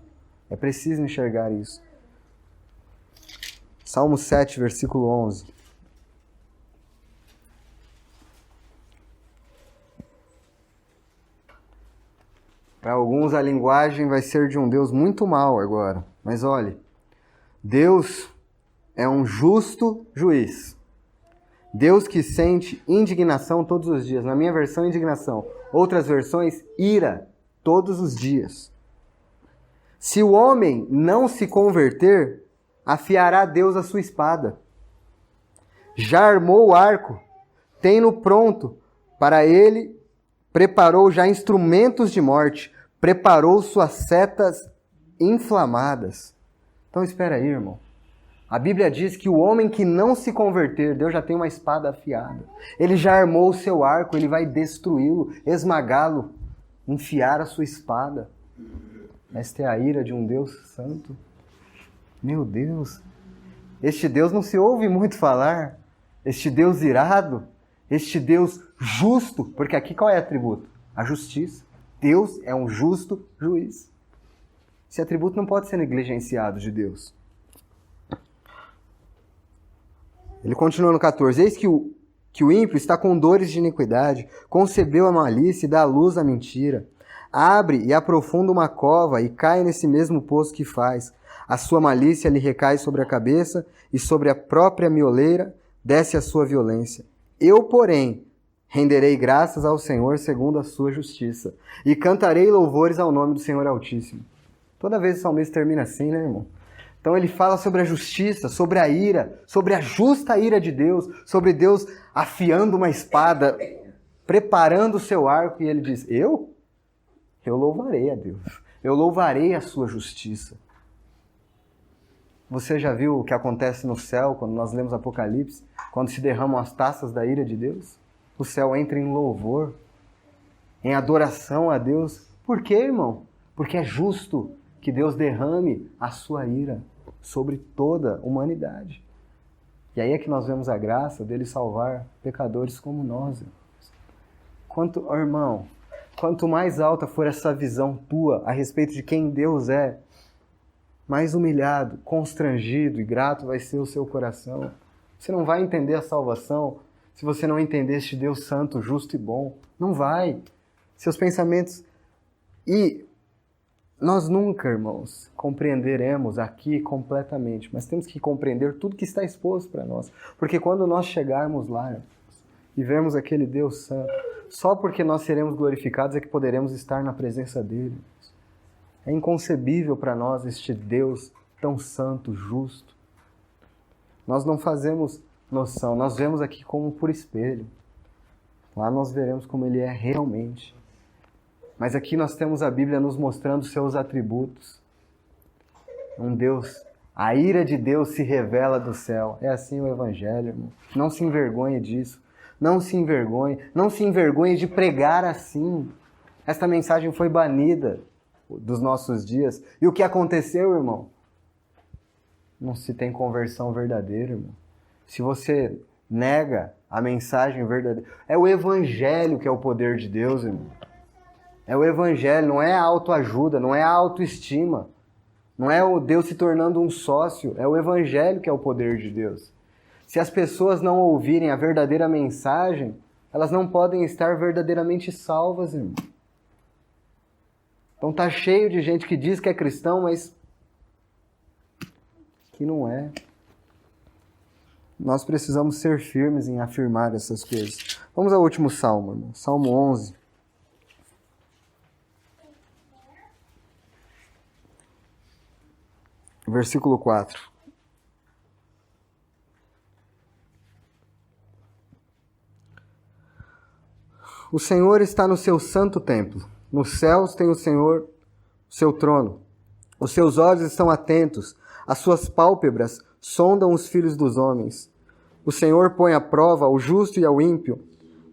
É preciso enxergar isso. Salmo 7, versículo 11. Para alguns a linguagem vai ser de um Deus muito mau agora. Mas olhe, Deus é um justo juiz. Deus que sente indignação todos os dias. Na minha versão, indignação. Outras versões, ira todos os dias. Se o homem não se converter, afiará Deus a sua espada. Já armou o arco, tem-no pronto para ele, preparou já instrumentos de morte, preparou suas setas inflamadas. Então espera aí, irmão. A Bíblia diz que o homem que não se converter, Deus já tem uma espada afiada. Ele já armou o seu arco, ele vai destruí-lo, esmagá-lo. enfiar a sua espada. Esta é a ira de um Deus santo. Meu Deus, este Deus não se ouve muito falar. Este Deus irado, este Deus justo, porque aqui qual é o atributo? A justiça. Deus é um justo juiz. Esse atributo não pode ser negligenciado de Deus. Ele continua no 14. Eis que o ímpio está com dores de iniquidade, concebeu a malícia e dá à luz a mentira. Abre e aprofunda uma cova e cai nesse mesmo poço que faz. A sua malícia lhe recai sobre a cabeça e sobre a própria mioleira desce a sua violência. Eu, porém, renderei graças ao Senhor segundo a sua justiça e cantarei louvores ao nome do Senhor Altíssimo. Toda vez o salmista termina assim, né, irmão? Então ele fala sobre a justiça, sobre a ira, sobre a justa ira de Deus, sobre Deus afiando uma espada, preparando o seu arco, e ele diz, eu louvarei a Deus, eu louvarei a sua justiça. Você já viu o que acontece no céu quando nós lemos Apocalipse? Quando se derramam as taças da ira de Deus? O céu entra em louvor, em adoração a Deus. Por quê, irmão? Porque é justo que Deus derrame a sua ira sobre toda a humanidade. E aí é que nós vemos a graça dele salvar pecadores como nós. Irmão, quanto mais alta for essa visão tua a respeito de quem Deus é, mais humilhado, constrangido e grato vai ser o seu coração. Você não vai entender a salvação se você não entender este Deus santo, justo e bom. Não vai. Seus pensamentos... E nós nunca, irmãos, compreenderemos aqui completamente, mas temos que compreender tudo que está exposto para nós. Porque quando nós chegarmos lá, irmãos, e vermos aquele Deus santo, só porque nós seremos glorificados é que poderemos estar na presença dele. É inconcebível para nós este Deus tão santo, justo. Nós não fazemos noção, nós vemos aqui como por espelho. Lá nós veremos como ele é realmente. Mas aqui nós temos a Bíblia nos mostrando seus atributos. Um Deus, a ira de Deus se revela do céu. É assim o Evangelho, irmão. Não se envergonhe disso. Não se envergonhe. Não se envergonhe de pregar assim. Esta mensagem foi banida dos nossos dias. E o que aconteceu, irmão? Não se tem conversão verdadeira, irmão. Se você nega a mensagem verdadeira, é o Evangelho que é o poder de Deus, irmão. É o Evangelho, não é a autoajuda, não é a autoestima. Não é o Deus se tornando um sócio, é o Evangelho que é o poder de Deus. Se as pessoas não ouvirem a verdadeira mensagem, elas não podem estar verdadeiramente salvas, irmão. Então tá cheio de gente que diz que é cristão, mas que não é. Nós precisamos ser firmes em afirmar essas coisas. Vamos ao último salmo, irmão. Salmo 11. Versículo 4. O Senhor está no seu santo templo. Nos céus tem o Senhor o seu trono. Os seus olhos estão atentos. As suas pálpebras sondam os filhos dos homens. O Senhor põe à prova ao justo e ao ímpio,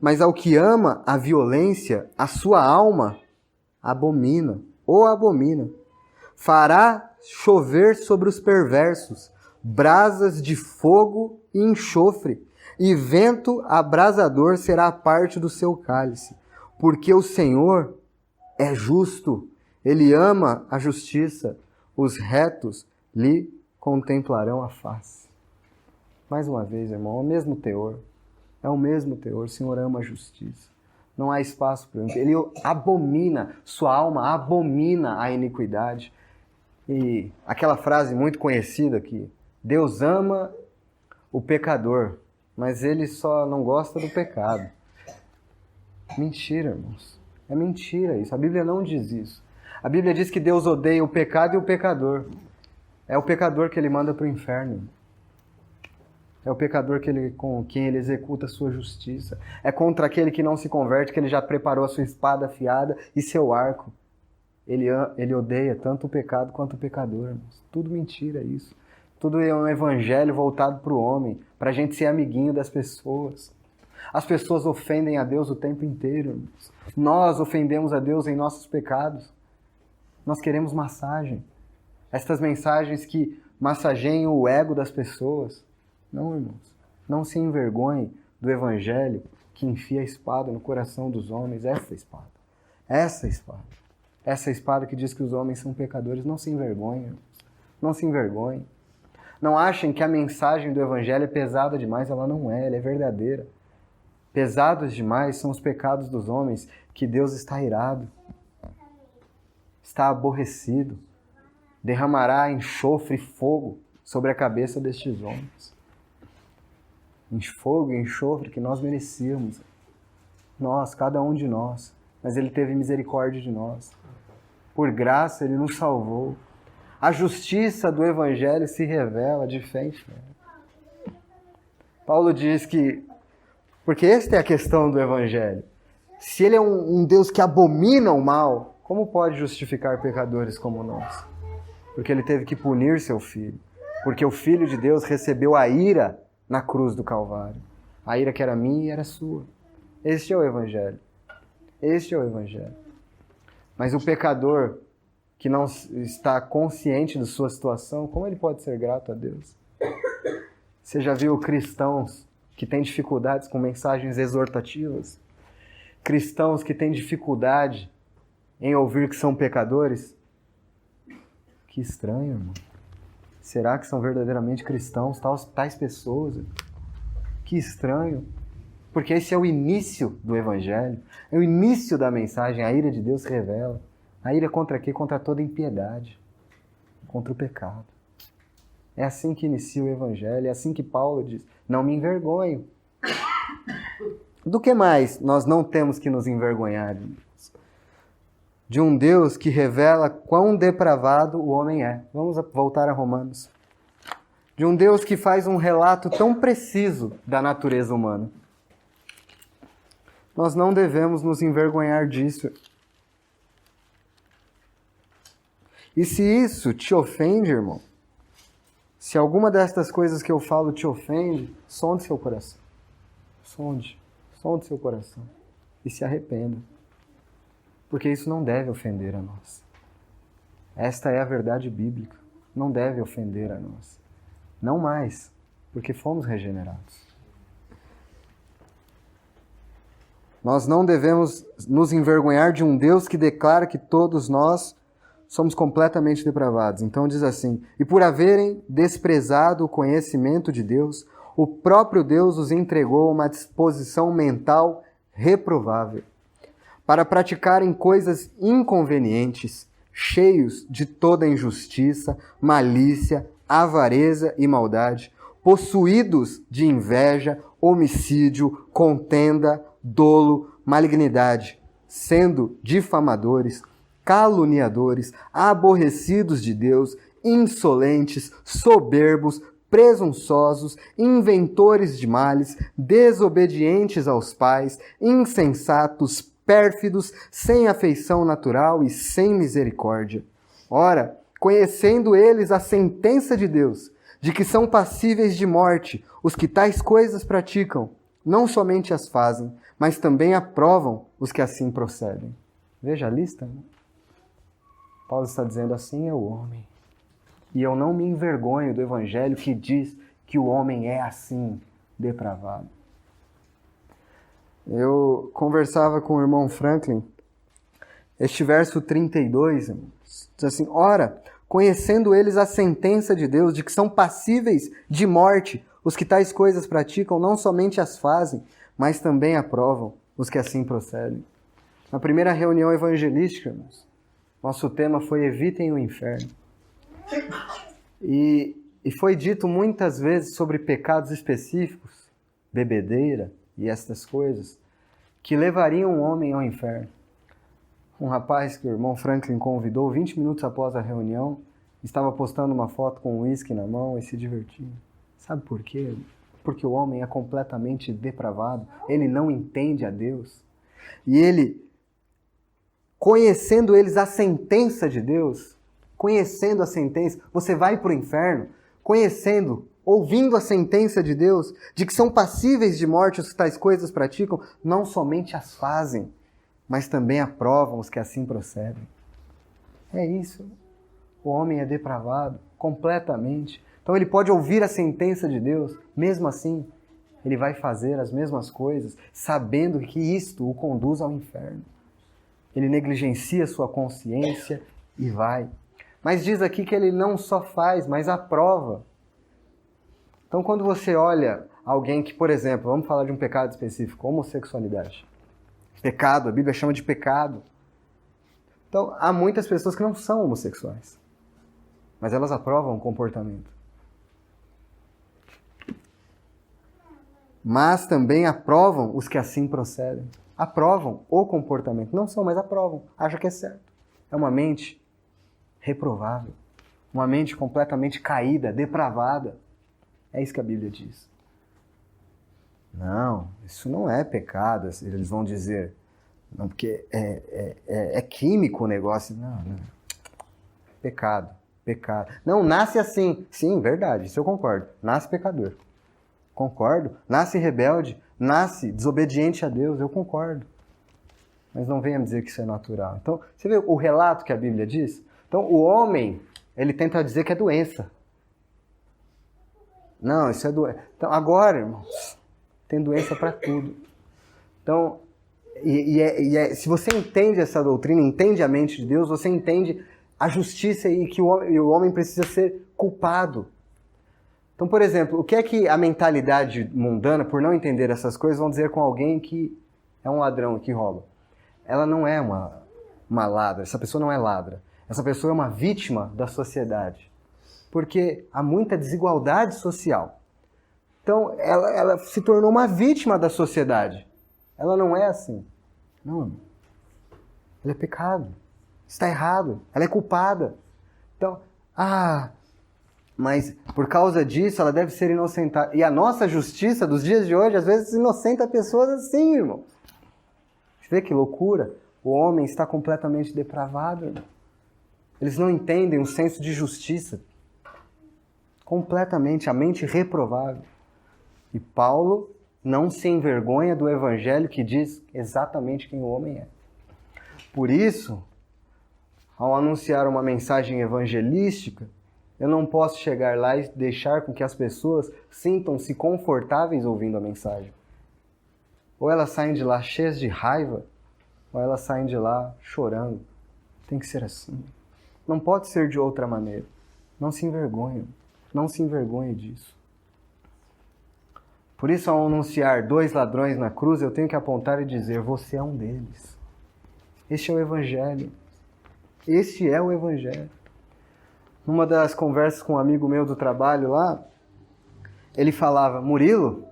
mas ao que ama a violência, a sua alma abomina, ou abomina. Fará chover sobre os perversos, brasas de fogo e enxofre, e vento abrasador será a parte do seu cálice. Porque o Senhor é justo, ele ama a justiça, os retos lhe contemplarão a face. Mais uma vez, irmão, é o mesmo teor. É o mesmo teor, o Senhor ama a justiça. Não há espaço para ele. Ele abomina, sua alma abomina a iniquidade. E aquela frase muito conhecida que Deus ama o pecador, mas ele só não gosta do pecado. Mentira, irmãos. É mentira isso. A Bíblia não diz isso. A Bíblia diz que Deus odeia o pecado e o pecador. É o pecador que ele manda para o inferno. É o pecador com quem ele executa a sua justiça. É contra aquele que não se converte, que ele já preparou a sua espada afiada e seu arco. Ele odeia tanto o pecado quanto o pecador, irmãos. Tudo mentira isso. Tudo é um evangelho voltado para o homem, para a gente ser amiguinho das pessoas. As pessoas ofendem a Deus o tempo inteiro, irmãos. Nós ofendemos a Deus em nossos pecados. Nós queremos massagem. Estas mensagens que massageiam o ego das pessoas. Não, irmãos. Não se envergonhe do evangelho que enfia a espada no coração dos homens. Essa espada. Essa espada. Essa espada que diz que os homens são pecadores. Não se envergonhe, irmãos. Não se envergonhe. Não achem que a mensagem do evangelho é pesada demais. Ela não é. Ela é verdadeira. Pesados demais são os pecados dos homens que Deus está irado, está aborrecido, derramará enxofre e fogo sobre a cabeça destes homens. Fogo e enxofre que nós merecíamos. Nós, cada um de nós. Mas Ele teve misericórdia de nós. Por graça Ele nos salvou. A justiça do Evangelho se revela de fé em fé. Paulo diz que porque esta é a questão do Evangelho. Se Ele é um Deus que abomina o mal, como pode justificar pecadores como nós? Porque Ele teve que punir seu Filho. Porque o Filho de Deus recebeu a ira na cruz do Calvário. A ira que era minha e era sua. Este é o Evangelho. Este é o Evangelho. Mas o pecador que não está consciente de sua situação, como ele pode ser grato a Deus? Você já viu cristãos que têm dificuldades com mensagens exortativas? Cristãos que têm dificuldade em ouvir que são pecadores? Que estranho, irmão. Será que são verdadeiramente cristãos tais pessoas? Que estranho. Porque esse é o início do Evangelho. É o início da mensagem. A ira de Deus se revela. A ira contra quê? Contra toda impiedade. Contra o pecado. É assim que inicia o Evangelho. É assim que Paulo diz. Não me envergonho. Do que mais nós não temos que nos envergonhar? De um Deus que revela quão depravado o homem é. Vamos voltar a Romanos. De um Deus que faz um relato tão preciso da natureza humana. Nós não devemos nos envergonhar disso. E se isso te ofende, irmão, se alguma destas coisas que eu falo te ofende, sonde seu coração. Sonde seu coração e se arrependa. Porque isso não deve ofender a nós. Esta é a verdade bíblica. Não deve ofender a nós. Não mais, porque fomos regenerados. Nós não devemos nos envergonhar de um Deus que declara que todos nós somos completamente depravados. Então diz assim: e por haverem desprezado o conhecimento de Deus, o próprio Deus os entregou a uma disposição mental reprovável, para praticarem coisas inconvenientes, cheios de toda injustiça, malícia, avareza e maldade, possuídos de inveja, homicídio, contenda, dolo, malignidade, sendo difamadores, caluniadores, aborrecidos de Deus, insolentes, soberbos, presunçosos, inventores de males, desobedientes aos pais, insensatos, pérfidos, sem afeição natural e sem misericórdia. Ora, conhecendo eles a sentença de Deus, de que são passíveis de morte os que tais coisas praticam, não somente as fazem, mas também aprovam os que assim procedem. Veja a lista. Né? Paulo está dizendo: assim é o homem. E eu não me envergonho do Evangelho que diz que o homem é assim, depravado. Eu conversava com o irmão Franklin, este verso 32, diz assim: ora, conhecendo eles a sentença de Deus, de que são passíveis de morte os que tais coisas praticam, não somente as fazem, mas também aprovam os que assim procedem. Na primeira reunião evangelística, irmãos, nosso tema foi evitem o inferno. E foi dito muitas vezes sobre pecados específicos, bebedeira e estas coisas, que levariam o homem ao inferno. Um rapaz que o irmão Franklin convidou 20 minutos após a reunião, estava postando uma foto com um uísque na mão e se divertindo. Sabe por quê? Porque o homem é completamente depravado, ele não entende a Deus. E ele, conhecendo eles a sentença de Deus, conhecendo a sentença, você vai para o inferno, conhecendo, ouvindo a sentença de Deus, de que são passíveis de morte os que tais coisas praticam, não somente as fazem, mas também aprovam os que assim procedem. É isso. O homem é depravado completamente. Então ele pode ouvir a sentença de Deus, mesmo assim, ele vai fazer as mesmas coisas, sabendo que isto o conduz ao inferno. Ele negligencia sua consciência e vai. Mas diz aqui que ele não só faz, mas aprova. Então quando você olha alguém que, por exemplo, vamos falar de um pecado específico, homossexualidade. Pecado, a Bíblia chama de pecado. Então há muitas pessoas que não são homossexuais, mas elas aprovam o comportamento. Mas também aprovam os que assim procedem. Aprovam o comportamento. Não são, mas aprovam. Acham que é certo. É uma mente reprovável. Uma mente completamente caída, depravada. É isso que a Bíblia diz. Não, isso não é pecado, eles vão dizer. Não, porque é químico o negócio. Não. Pecado. Não, nasce assim. Sim, verdade, isso eu concordo. Nasce pecador. Concordo. Nasce rebelde, nasce desobediente a Deus, eu concordo. Mas não venha me dizer que isso é natural. Então, você vê o relato que a Bíblia diz? Então, o homem, ele tenta dizer que é doença. Não, isso é doença. Então, agora, irmãos, tem doença para tudo. Então, se você entende essa doutrina, entende a mente de Deus, você entende a justiça e que o homem precisa ser culpado. Então, por exemplo, o que é que a mentalidade mundana, por não entender essas coisas, vão dizer com alguém que é um ladrão e que rouba? Ela não é uma ladra, essa pessoa não é ladra. Essa pessoa é uma vítima da sociedade. Porque há muita desigualdade social. Então, ela se tornou uma vítima da sociedade. Ela não é assim. Não. Ela é pecado. Está errado. Ela é culpada. Então, mas por causa disso ela deve ser inocentada. E a nossa justiça dos dias de hoje, às vezes, inocenta pessoas assim, irmão. Você vê que loucura? O homem está completamente depravado, irmão. Eles não entendem o senso de justiça. Completamente, a mente reprovável. E Paulo não se envergonha do evangelho que diz exatamente quem o homem é. Por isso, ao anunciar uma mensagem evangelística, eu não posso chegar lá e deixar com que as pessoas sintam-se confortáveis ouvindo a mensagem. Ou elas saem de lá cheias de raiva, ou elas saem de lá chorando. Tem que ser assim. Não pode ser de outra maneira. Não se envergonhe. Não se envergonhe disso. Por isso, ao anunciar 2 ladrões na cruz, eu tenho que apontar e dizer, você é um deles. Este é o Evangelho. Este é o Evangelho. Numa das conversas com um amigo meu do trabalho lá, ele falava, Murilo,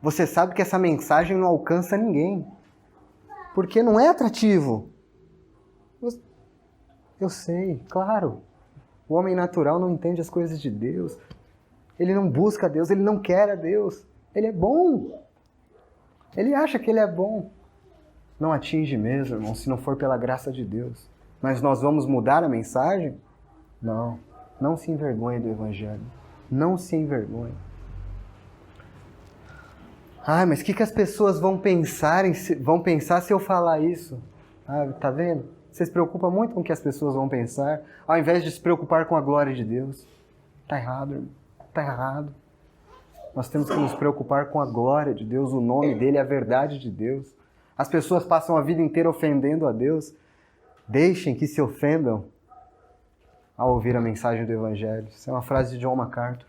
você sabe que essa mensagem não alcança ninguém. Porque não é atrativo. Eu sei, claro. O homem natural não entende as coisas de Deus. Ele não busca a Deus, ele não quer a Deus. Ele é bom. Ele acha que ele é bom. Não atinge mesmo, irmão, se não for pela graça de Deus. Mas nós vamos mudar a mensagem? Não. Não se envergonhe do Evangelho. Não se envergonhe. Mas o que as pessoas vão pensar se eu falar isso? Tá vendo? Você se preocupa muito com o que as pessoas vão pensar, ao invés de se preocupar com a glória de Deus. Tá errado, irmão. Tá errado. Nós temos que nos preocupar com a glória de Deus, o nome dele, a verdade de Deus. As pessoas passam a vida inteira ofendendo a Deus. Deixem que se ofendam ao ouvir a mensagem do Evangelho. Isso é uma frase de John MacArthur.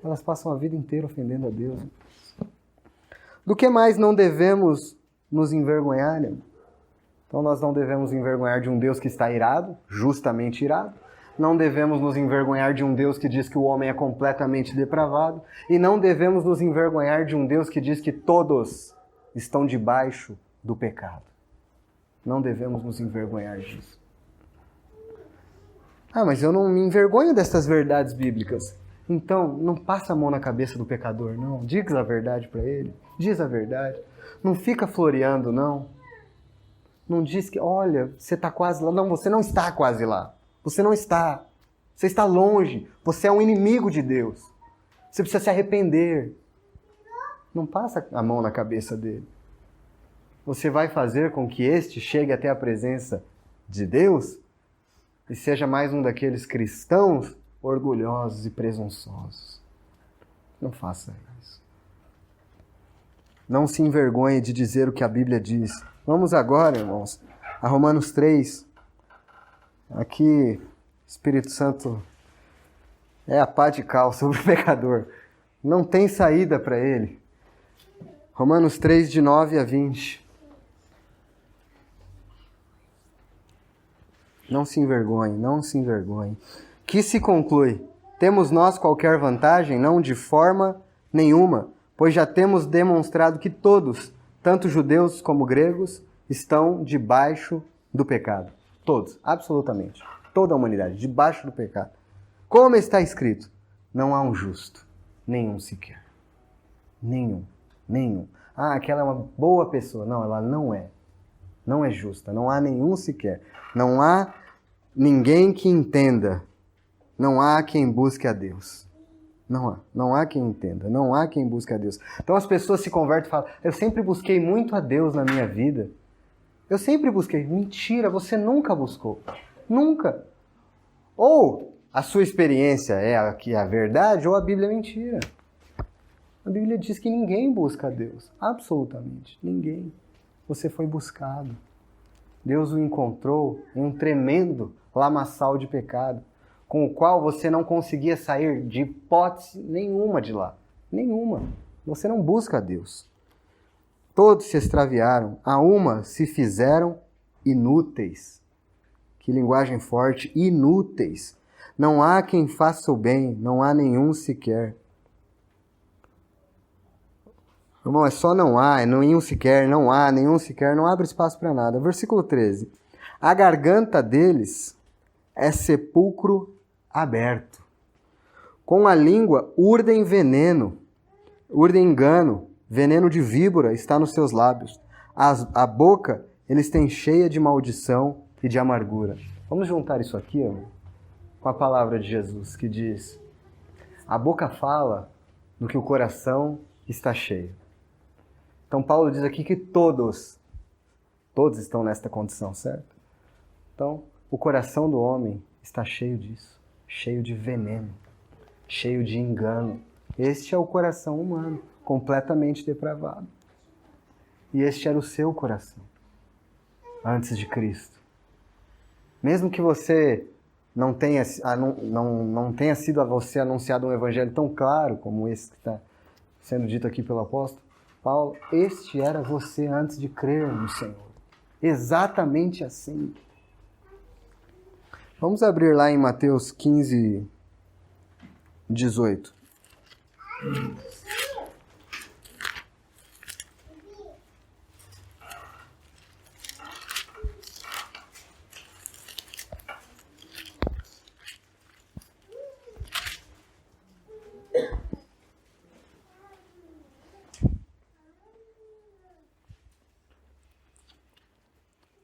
Elas passam a vida inteira ofendendo a Deus. Do que mais não devemos nos envergonhar, irmão? Então nós não devemos envergonhar de um Deus que está irado, justamente irado. Não devemos nos envergonhar de um Deus que diz que o homem é completamente depravado. E não devemos nos envergonhar de um Deus que diz que todos estão debaixo do pecado. Não devemos nos envergonhar disso. Mas eu não me envergonho dessas verdades bíblicas. Então, não passa a mão na cabeça do pecador, não. Diz a verdade para ele. Diz a verdade. Não fica floreando, não. Não diz que, olha, você está quase lá. Não, você não está quase lá. Você não está. Você está longe. Você é um inimigo de Deus. Você precisa se arrepender. Não passa a mão na cabeça dele. Você vai fazer com que este chegue até a presença de Deus e seja mais um daqueles cristãos orgulhosos e presunçosos. Não faça isso. Não se envergonhe de dizer o que a Bíblia diz. Vamos agora, irmãos, a Romanos 3. Aqui, Espírito Santo é a pá de cal sobre o pecador. Não tem saída para ele. Romanos 3, de 9 a 20. Não se envergonhe, não se envergonhe. Que se conclui? Temos nós qualquer vantagem? Não, de forma nenhuma, pois já temos demonstrado que todos, tanto judeus como gregos, estão debaixo do pecado. Todos, absolutamente. Toda a humanidade, debaixo do pecado. Como está escrito? Não há um justo, nenhum sequer. Nenhum. Ah, aquela é uma boa pessoa. Não, ela não é. Não é justa. Não há nenhum sequer. Não há ninguém que entenda. Não há quem busque a Deus. Não há. Não há quem entenda. Não há quem busque a Deus. Então as pessoas se convertem e falam, eu sempre busquei muito a Deus na minha vida. Eu sempre busquei. Mentira, você nunca buscou. Nunca. Ou a sua experiência é aqui a verdade, ou a Bíblia é mentira. A Bíblia diz que ninguém busca a Deus. Absolutamente. Ninguém. Você foi buscado. Deus o encontrou em um tremendo lamaçal de pecado, com o qual você não conseguia sair de hipótese nenhuma de lá. Nenhuma. Você não busca a Deus. Todos se extraviaram. A uma se fizeram inúteis. Que linguagem forte. Inúteis. Não há quem faça o bem. Não há nenhum sequer. Irmão, é só não há, é nenhum sequer, não há, nenhum sequer, não abre espaço para nada. Versículo 13. A garganta deles é sepulcro aberto. Com a língua urdem veneno, urdem engano, veneno de víbora está nos seus lábios. A boca eles têm cheia de maldição e de amargura. Vamos juntar isso aqui, com a palavra de Jesus, que diz, a boca fala do que o coração está cheio. Então Paulo diz aqui que todos estão nesta condição, certo? Então, o coração do homem está cheio disso, cheio de veneno, cheio de engano. Este é o coração humano, completamente depravado. E este era o seu coração, antes de Cristo. Mesmo que você não tenha sido a você anunciado um evangelho tão claro como esse que está sendo dito aqui pelo apóstolo Paulo, este era você antes de crer no Senhor. Exatamente assim. Vamos abrir lá em Mateus 15, 18.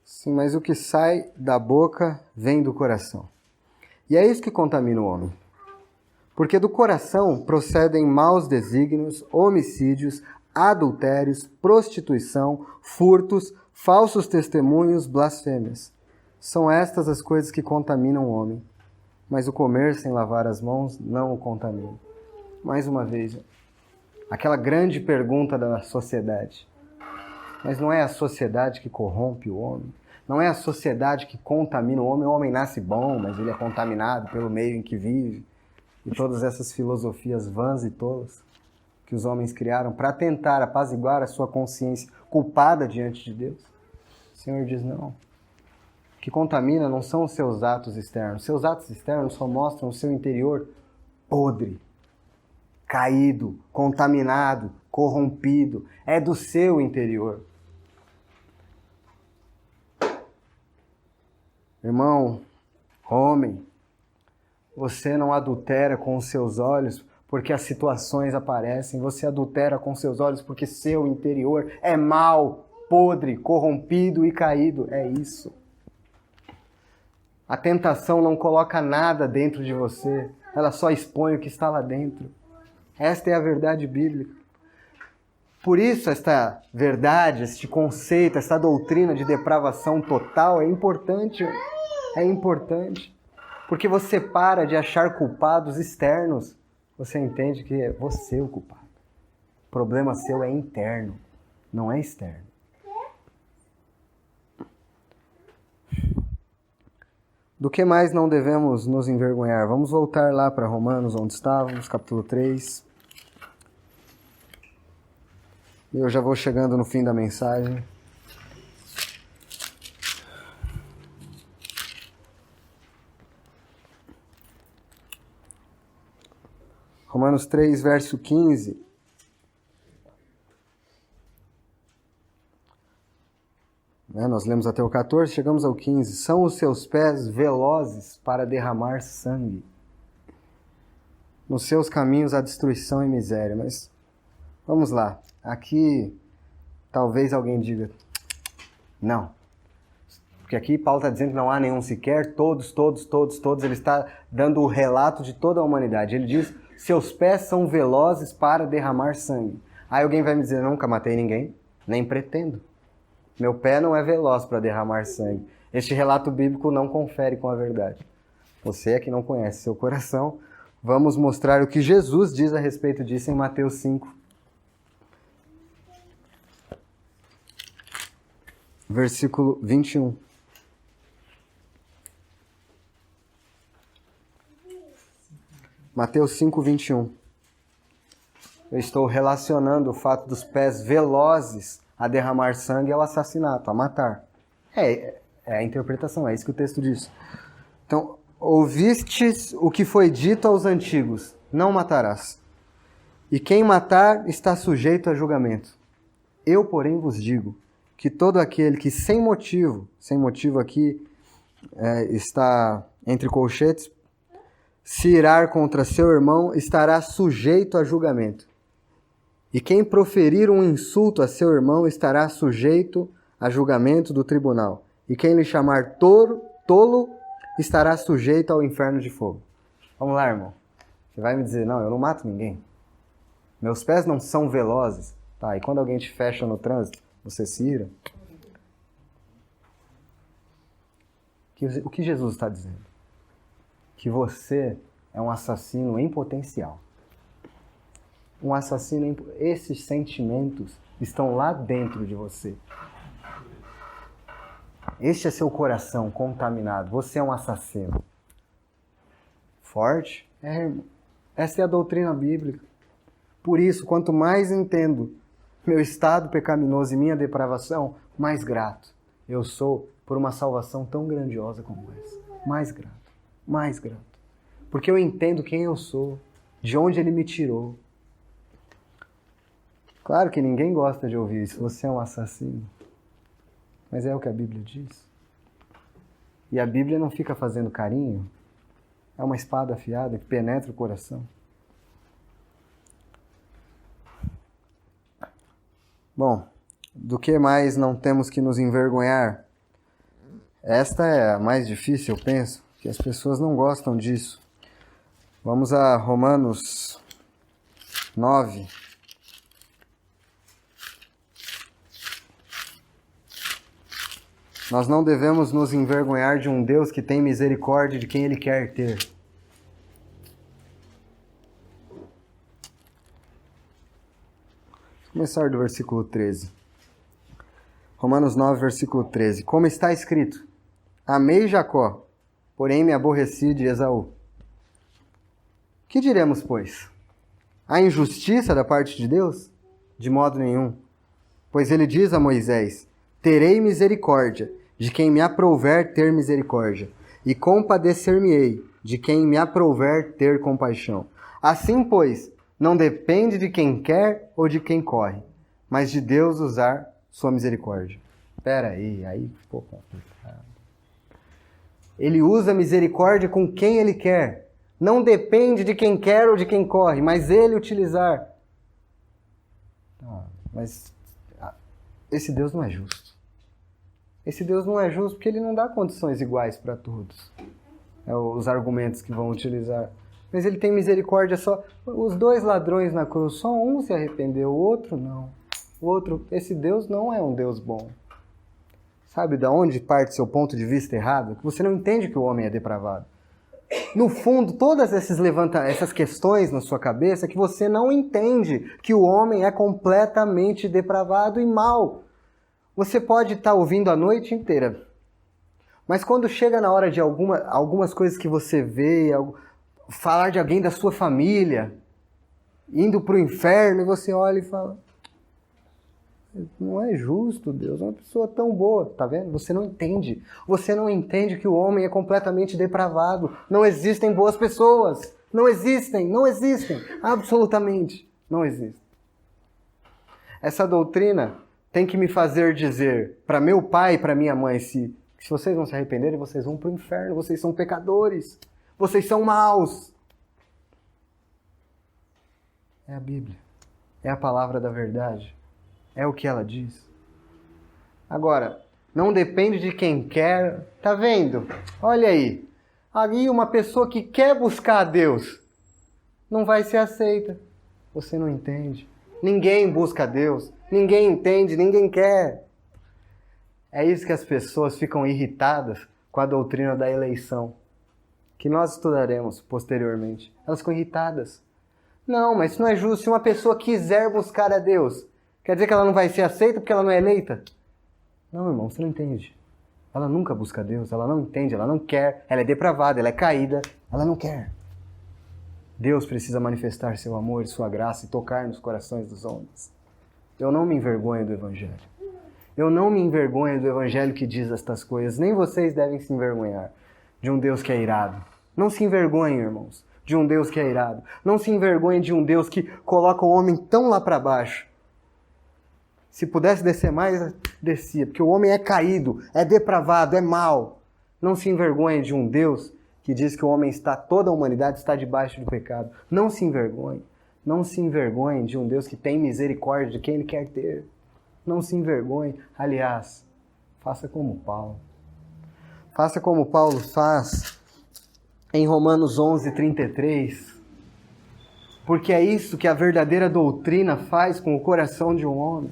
Sim, mas o que sai da boca vem do coração. E é isso que contamina o homem. Porque do coração procedem maus desígnios, homicídios, adultérios, prostituição, furtos, falsos testemunhos, blasfêmias. São estas as coisas que contaminam o homem. Mas o comer sem lavar as mãos não o contamina. Mais uma vez, aquela grande pergunta da sociedade. Mas não é a sociedade que corrompe o homem? Não é a sociedade que contamina o homem? O homem nasce bom, mas ele é contaminado pelo meio em que vive. E todas essas filosofias vãs e tolas que os homens criaram para tentar apaziguar a sua consciência culpada diante de Deus. O Senhor diz não. O que contamina não são os seus atos externos. Seus atos externos só mostram o seu interior podre, caído, contaminado, corrompido. É do seu interior. Irmão, homem, você não adultera com os seus olhos porque as situações aparecem. Você adultera com seus olhos porque seu interior é mau, podre, corrompido e caído. É isso. A tentação não coloca nada dentro de você. Ela só expõe o que está lá dentro. Esta é a verdade bíblica. Por isso, esta verdade, este conceito, essa doutrina de depravação total é importante. É importante. Porque você para de achar culpados externos. Você entende que é você o culpado. O problema seu é interno, não é externo. Do que mais não devemos nos envergonhar? Vamos voltar lá para Romanos, onde estávamos, capítulo 3. Eu já vou chegando no fim da mensagem. Romanos 3, verso 15. Nós lemos até o 14, chegamos ao 15. São os seus pés velozes para derramar sangue. Nos seus caminhos há destruição e miséria. Mas vamos lá. Aqui talvez alguém diga, não. Porque aqui Paulo está dizendo que não há nenhum sequer, todos. Ele está dando o relato de toda a humanidade. Ele diz, seus pés são velozes para derramar sangue. Aí alguém vai me dizer, nunca matei ninguém, nem pretendo. Meu pé não é veloz para derramar sangue. Este relato bíblico não confere com a verdade. Você é que não conhece seu coração. Vamos mostrar o que Jesus diz a respeito disso em Mateus 5. Versículo 21. Mateus 5, 21. Eu estou relacionando o fato dos pés velozes a derramar sangue ao assassinato, a matar. É a interpretação, é isso que o texto diz. Então, ouvistes o que foi dito aos antigos, não matarás. E quem matar está sujeito a julgamento. Eu, porém, vos digo que todo aquele que sem motivo aqui está entre colchetes, se irar contra seu irmão, estará sujeito a julgamento. E quem proferir um insulto a seu irmão estará sujeito a julgamento do tribunal. E quem lhe chamar tolo estará sujeito ao inferno de fogo. Vamos lá, irmão. Você vai me dizer, não, eu não mato ninguém. Meus pés não são velozes. Tá, e quando alguém te fecha no trânsito, você se ira? O que Jesus está dizendo? Que você é um assassino em potencial. Um assassino, esses sentimentos estão lá dentro de você. Este é seu coração contaminado. Você é um assassino. Forte? Irmão. Essa é a doutrina bíblica. Por isso, quanto mais entendo meu estado pecaminoso e minha depravação, mais grato eu sou por uma salvação tão grandiosa como essa. Mais grato. Mais grato. Porque eu entendo quem eu sou, de onde Ele me tirou. Claro que ninguém gosta de ouvir isso, você é um assassino. Mas é o que a Bíblia diz. E a Bíblia não fica fazendo carinho. É uma espada afiada que penetra o coração. Bom, do que mais não temos que nos envergonhar? Esta é a mais difícil, eu penso, que as pessoas não gostam disso. Vamos a Romanos 9. Nós não devemos nos envergonhar de um Deus que tem misericórdia de quem Ele quer ter. Vou começar do versículo 13. Romanos 9, versículo 13. Como está escrito, amei Jacó, porém me aborreci de Esaú. Que diremos, pois? Há injustiça da parte de Deus? De modo nenhum. Pois ele diz a Moisés, terei misericórdia de quem me aprouver ter misericórdia, e compadecer-me-ei de quem me aprouver ter compaixão. Assim, pois, não depende de quem quer ou de quem corre, mas de Deus usar sua misericórdia. Espera aí ficou complicado. Ele usa misericórdia com quem Ele quer. Não depende de quem quer ou de quem corre, mas Ele utilizar. Mas esse Deus não é justo. Esse Deus não é justo porque Ele não dá condições iguais para todos. É os argumentos que vão utilizar. Mas ele tem misericórdia só. Os 2 ladrões na cruz, só um se arrependeu, o outro não. O outro, esse Deus não é um Deus bom. Sabe de onde parte seu ponto de vista errado? Que você não entende que o homem é depravado. No fundo, todas essas questões na sua cabeça, que você não entende que o homem é completamente depravado e mau. Você pode estar ouvindo a noite inteira, mas quando chega na hora de algumas coisas que você vê, falar de alguém da sua família, indo para o inferno, e você olha e fala, não é justo, Deus, é uma pessoa tão boa, tá vendo? Você não entende. Você não entende que o homem é completamente depravado. Não existem boas pessoas. Não existem, absolutamente não existem. Essa doutrina tem que me fazer dizer para meu pai e para minha mãe, se vocês não se arrependerem, vocês vão para o inferno, vocês são pecadores, vocês são maus. É a Bíblia, é a palavra da verdade. É o que ela diz. Agora, não depende de quem quer. Tá vendo? Olha aí. Ali uma pessoa que quer buscar a Deus não vai ser aceita. Você não entende. Ninguém busca a Deus. Ninguém entende, ninguém quer. É isso que as pessoas ficam irritadas com a doutrina da eleição, que nós estudaremos posteriormente. Elas ficam irritadas. Não, mas isso não é justo. Se uma pessoa quiser buscar a Deus, quer dizer que ela não vai ser aceita porque ela não é eleita? Não, irmão, você não entende. Ela nunca busca Deus, ela não entende, ela não quer, ela é depravada, ela é caída, ela não quer. Deus precisa manifestar seu amor e sua graça e tocar nos corações dos homens. Eu não me envergonho do Evangelho. Eu não me envergonho do Evangelho que diz estas coisas. Nem vocês devem se envergonhar de um Deus que é irado. Não se envergonhem, irmãos, de um Deus que é irado. Não se envergonhem de um Deus que coloca o homem tão lá para baixo. Se pudesse descer mais, descia. Porque o homem é caído, é depravado, é mau. Não se envergonhe de um Deus que diz que o homem toda a humanidade está debaixo do pecado. Não se envergonhe. Não se envergonhe de um Deus que tem misericórdia de quem Ele quer ter. Não se envergonhe. Aliás, faça como Paulo. Faça como Paulo faz em Romanos 11:33. Porque é isso que a verdadeira doutrina faz com o coração de um homem.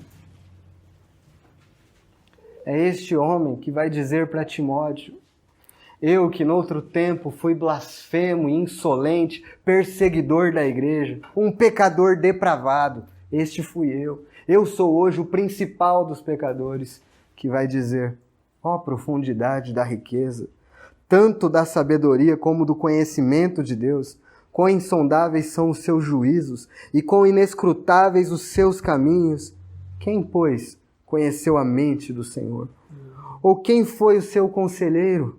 É este homem que vai dizer para Timóteo: eu que noutro tempo fui blasfemo, insolente, perseguidor da igreja, um pecador depravado, este fui eu. Eu sou hoje o principal dos pecadores, que vai dizer: ó profundidade da riqueza, tanto da sabedoria como do conhecimento de Deus, quão insondáveis são os seus juízos e quão inescrutáveis os seus caminhos. Quem, pois, conheceu a mente do Senhor? Ou quem foi o seu conselheiro?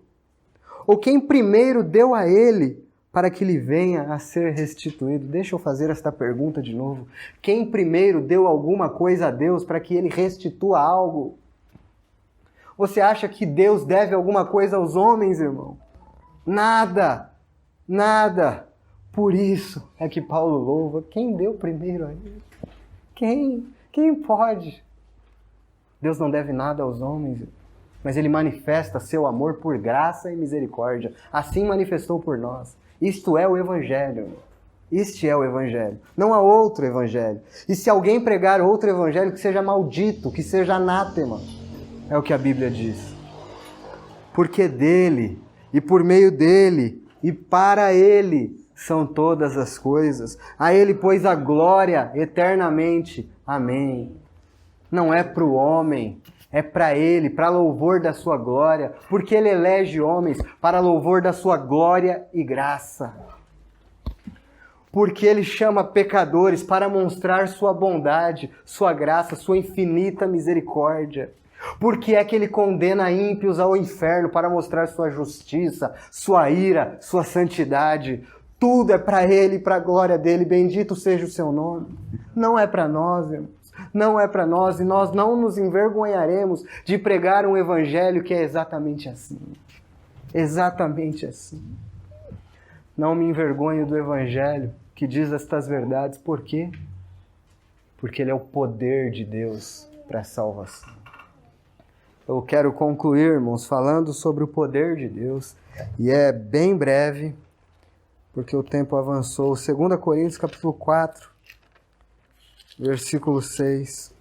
Ou quem primeiro deu a ele para que lhe venha a ser restituído? Deixa eu fazer esta pergunta de novo. Quem primeiro deu alguma coisa a Deus para que ele restitua algo? Você acha que Deus deve alguma coisa aos homens, irmão? Nada! Nada! Por isso é que Paulo louva. Quem deu primeiro a ele? Quem pode? Deus não deve nada aos homens, mas Ele manifesta seu amor por graça e misericórdia. Assim manifestou por nós. Isto é o Evangelho. Este é o Evangelho. Não há outro Evangelho. E se alguém pregar outro Evangelho, que seja maldito, que seja anátema. É o que a Bíblia diz. Porque dele, e por meio dele, e para ele são todas as coisas. A ele, pois, a glória eternamente. Amém. Não é para o homem, é para Ele, para louvor da sua glória, porque Ele elege homens para louvor da sua glória e graça. Porque Ele chama pecadores para mostrar sua bondade, sua graça, sua infinita misericórdia. Porque é que Ele condena ímpios ao inferno para mostrar sua justiça, sua ira, sua santidade. Tudo é para Ele, para a glória dEle, bendito seja o seu nome. Não é para nós, irmãos. Não é para nós, e nós não nos envergonharemos de pregar um evangelho que é exatamente assim. Exatamente assim. Não me envergonho do evangelho que diz estas verdades. Por quê? Porque ele é o poder de Deus para a salvação. Eu quero concluir, irmãos, falando sobre o poder de Deus, e é bem breve, porque o tempo avançou. 2 Coríntios capítulo 4, versículo 6.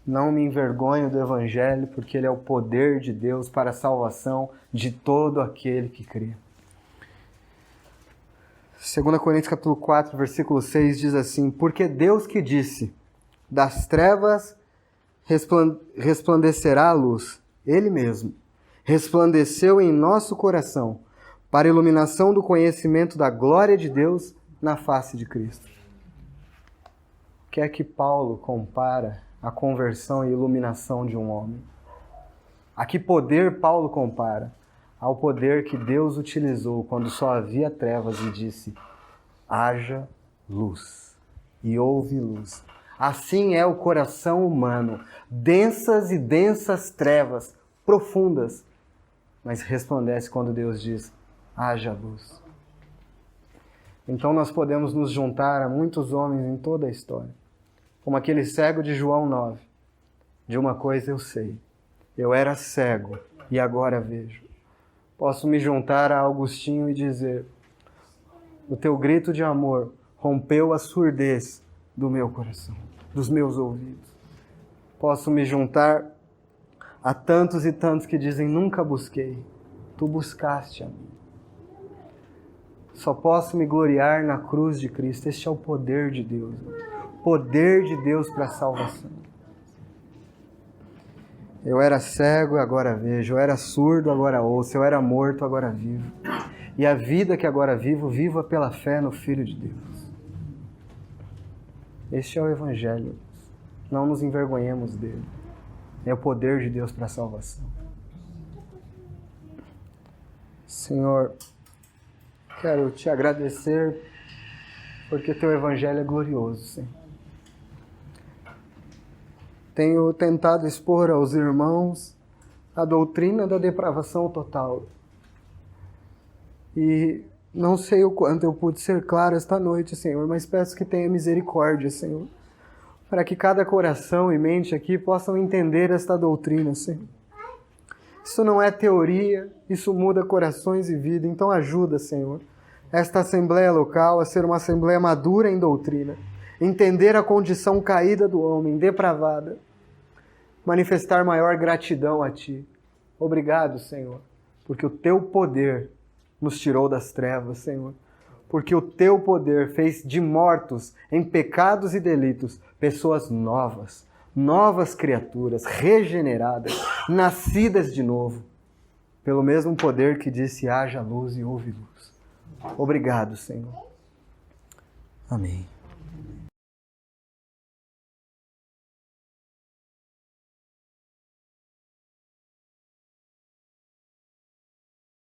Não me envergonho do Evangelho, porque ele é o poder de Deus para a salvação de todo aquele que crê. 2 Coríntios capítulo 4, versículo 6 diz assim: porque Deus que disse, das trevas resplandecerá a luz, Ele mesmo resplandeceu em nosso coração para a iluminação do conhecimento da glória de Deus na face de Cristo. O que é que Paulo compara a conversão e iluminação de um homem? A que poder Paulo compara? Ao poder que Deus utilizou quando só havia trevas e disse: haja luz. E houve luz. Assim é o coração humano, densas e densas trevas, profundas, mas resplandece quando Deus diz: haja luz. Então nós podemos nos juntar a muitos homens em toda a história, como aquele cego de João 9. De uma coisa eu sei, eu era cego e agora vejo. Posso me juntar a Agostinho e dizer: o teu grito de amor rompeu a surdez do meu coração, dos meus ouvidos. Posso me juntar a tantos e tantos que dizem: nunca busquei, tu buscaste a mim. Só posso me gloriar na cruz de Cristo. Este é o poder de Deus. Poder de Deus para a salvação. Eu era cego e agora vejo. Eu era surdo, agora ouço. Eu era morto, agora vivo. E a vida que agora vivo, viva pela fé no Filho de Deus. Este é o Evangelho. Não nos envergonhemos dele. É o poder de Deus para a salvação. Senhor, quero te agradecer porque teu Evangelho é glorioso, Senhor. Tenho tentado expor aos irmãos a doutrina da depravação total. E não sei o quanto eu pude ser claro esta noite, Senhor, mas peço que tenha misericórdia, Senhor, para que cada coração e mente aqui possam entender esta doutrina, Senhor. Isso não é teoria, isso muda corações e vida. Então ajuda, Senhor, esta assembleia local a ser uma assembleia madura em doutrina, entender a condição caída do homem, depravada, manifestar maior gratidão a Ti. Obrigado, Senhor, porque o Teu poder nos tirou das trevas, Senhor, porque o Teu poder fez de mortos em pecados e delitos pessoas novas, novas criaturas, regeneradas, nascidas de novo, pelo mesmo poder que disse: haja luz e houve luz. Obrigado, Senhor. Amém.